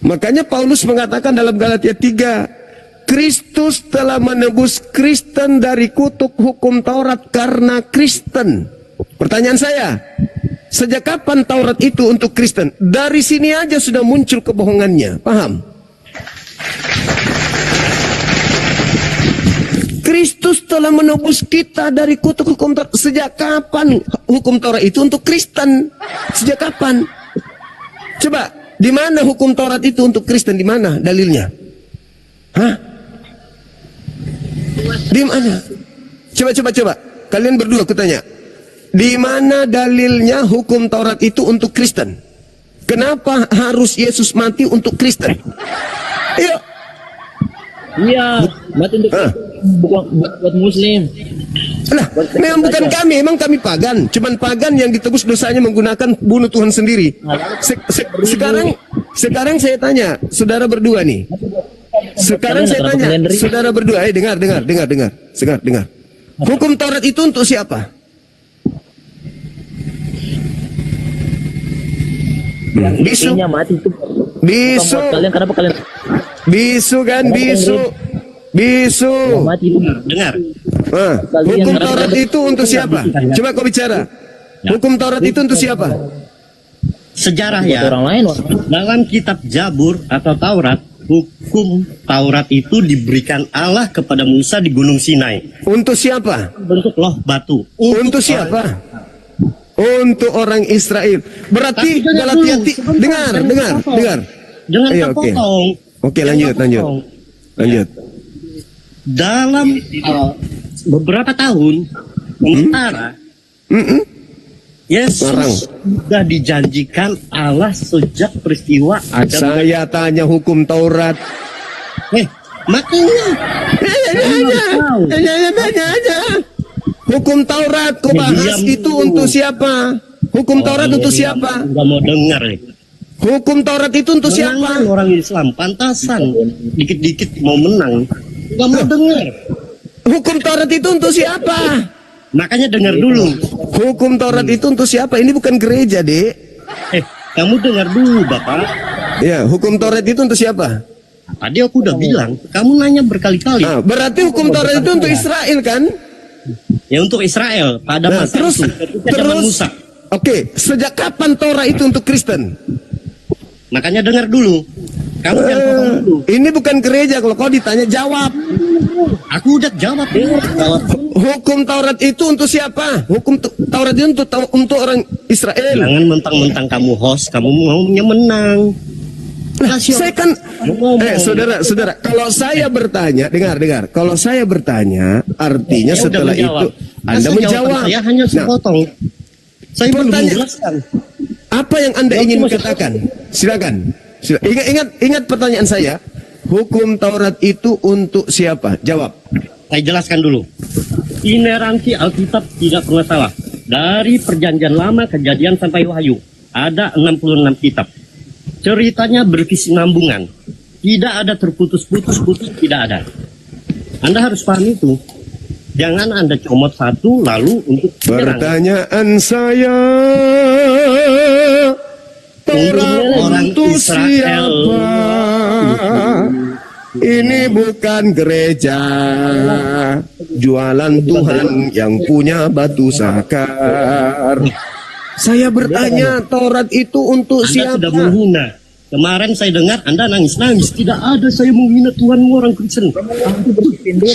Makanya Paulus mengatakan dalam Galatia 3, Kristus telah menebus Kristen dari kutuk hukum Taurat karena Kristen. Pertanyaan saya, sejak kapan Taurat itu untuk Kristen? Dari sini aja sudah muncul kebohongannya, paham? Kristus telah menebus kita dari kutuk hukum Taurat. Sejak kapan hukum Taurat itu untuk Kristen? Sejak kapan? Coba, di mana hukum Taurat itu untuk Kristen? Di mana dalilnya? Hah? Di mana? Coba. Kalian berdua kutanya. Di mana dalilnya hukum Taurat itu untuk Kristen? Kenapa harus Yesus mati untuk Kristen? Ayo. Iya, mati untuk buat Muslim. Nah, memang bukan kami, memang kami pagan. Cuman pagan yang ditebus dosanya menggunakan bunuh Tuhan sendiri. Sekarang saya tanya, saudara berdua nih. Sekarang saya tanya, saudara berdua, dengar. Hukum Taurat itu untuk siapa? Bisu. Bisu. Kalian kenapa kalian Bisu kan, bisu. mati itu? Dengar. Hukum Taurat itu untuk siapa? Coba kau bicara. Hukum Taurat itu untuk siapa? Sejarah ya. Orang lain. Dalam kitab Jabur atau Taurat, hukum Taurat itu diberikan Allah kepada Musa di Gunung Sinai. Untuk siapa? Bentuk loh batu. Untuk siapa? Untuk orang Israel. Berarti Galatia dengar. Jangan Ayo, oke. terpotong. Oke, Jangan lanjut. terpotong. Dalam beberapa tahun sementara Yesus Larang. sudah dijanjikan Allah sejak peristiwa Adam. Saya tanya hukum Taurat. Makanya Tanya aja. Hukum Taurat kau bahas itu untuk siapa? Hukum Taurat untuk siapa? Nggak mau dengar nih. Hukum Taurat itu untuk Menangan siapa? orang Islam pantasan dikit-dikit mau menang. Nggak mau dengar. Hukum Taurat itu untuk siapa? Makanya dengar dulu. Hukum Taurat itu untuk siapa? Ini bukan gereja, Dek. Kamu dengar dulu, Bapak. Ya, hukum Taurat itu untuk siapa? Tadi aku udah bilang, kamu nanya berkali-kali. Nah, berarti hukum Taurat itu untuk Israel kan? Ya untuk Israel pada Nah, masa itu, ketika zaman Musa. Oke, sejak kapan Torah itu untuk Kristen? Makanya dengar dulu. Kamu jangan potong dulu. Ini bukan gereja, kalau kau ditanya jawab. Aku udah jawab. Hukum Taurat itu untuk siapa? Hukum Taurat itu untuk orang Israel. Jangan mentang-mentang kamu host, kamu maunya menang. Nah, saya kan, saudara, kalau saya bertanya, dengar, kalau saya bertanya, artinya Ya, setelah udah itu Anda Masa menjawab. jawaban saya hanya sepotong. Saya belum pertanyaan- menjelaskan. Apa yang Anda ingin katakan? Silakan. Ingat pertanyaan saya. Hukum Taurat itu untuk siapa? Jawab. Saya jelaskan dulu. Ineransi Alkitab tidak pernah salah. Dari perjanjian lama, kejadian sampai wahyu. Ada 66 kitab. Ceritanya berkesinambungan. Tidak ada terputus-putus, tidak ada. Anda harus paham itu. Jangan Anda comot satu lalu untuk menyerang. Pertanyaan saya, Taurat Orang untuk Israel. siapa? Ini bukan gereja, jualan Tuhan yang punya batu sakar. Saya bertanya, Taurat itu untuk Anda siapa? sudah menghina. Kemarin saya dengar Anda nangis-nangis. Tidak ada saya menghina Tuhanmu orang Kristen.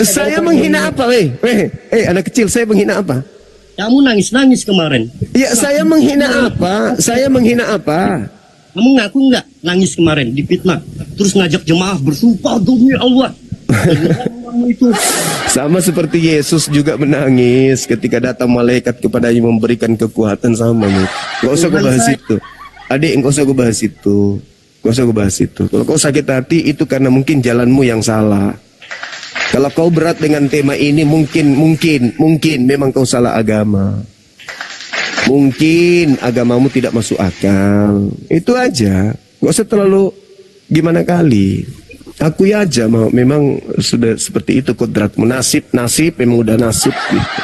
Saya menghina apa, anak kecil, saya menghina apa? Kamu nangis-nangis kemarin. Ya, saya menghina apa? Saya menghina apa? Kamu ngaku nggak nangis kemarin difitnah? Terus ngajak jemaah bersumpah demi Allah. Itu. Sama seperti Yesus juga menangis ketika datang malaikat kepadanya memberikan kekuatan sama nih. Gak usah gue bahas itu. Adik, gak usah gue bahas itu. Gak usah gue bahas itu. Kalau kau sakit hati itu karena mungkin jalanmu yang salah. Kalau kau berat dengan tema ini mungkin memang kau salah agama. Mungkin agamamu tidak masuk akal. Itu aja. Gak usah terlalu gimana kali. Akui aja mau memang sudah seperti itu kodratmu, nasib memang udah nasib gitu.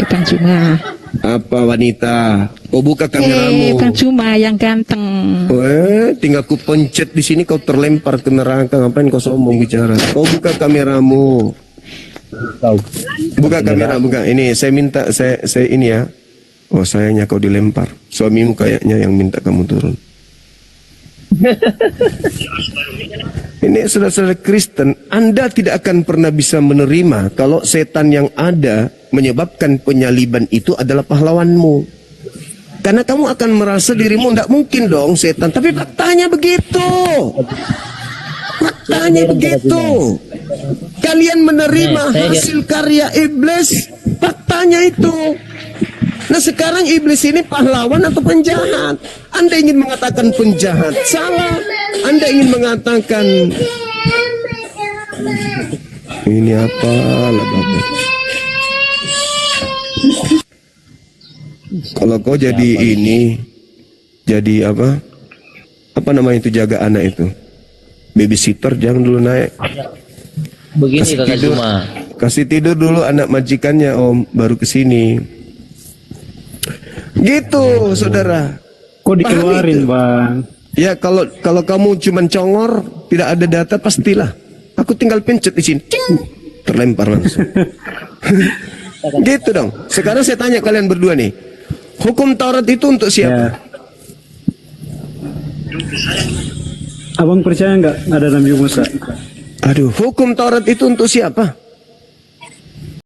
Bang Cuma. Apa wanita? Kau buka kameramu. Bang Cuma yang ganteng. Tinggal ku pencet di sini kau terlempar ke neraka. Ngapain kau sombong bicara? Kau buka kameramu. Buka kamera, buka. Ini saya minta, saya ini ya. Oh sayangnya kau dilempar. Suamimu kayaknya yang minta kamu turun. Ini saudara-saudara Kristen, Anda tidak akan pernah bisa menerima kalau setan yang ada menyebabkan penyaliban itu adalah pahlawanmu. Karena kamu akan merasa dirimu tidak mungkin dong setan. Tapi faktanya begitu. Faktanya begitu. Kalian menerima hasil karya iblis. Faktanya itu. Nah sekarang iblis ini pahlawan atau penjahat? Anda ingin mengatakan penjahat, salah. Anda ingin mengatakan ini apa lah Bapak? Kalau kau jadi ini, jadi apa? Apa namanya itu jaga anak itu? Babysitter jangan dulu naik. Begini Kasih Kakak tidur. Cuma. Kasih tidur dulu anak majikannya Om, baru kesini. Gitu saudara. Kok dikeluarin bang? Ya kalau kamu cuman congor, tidak ada data pastilah. Aku tinggal pencet di sini, ting, terlempar langsung. Gitu dong. Sekarang saya tanya kalian berdua nih, hukum Taurat itu untuk siapa? Ya. Abang percaya nggak ada Nabi Musa? Aduh, hukum Taurat itu untuk siapa?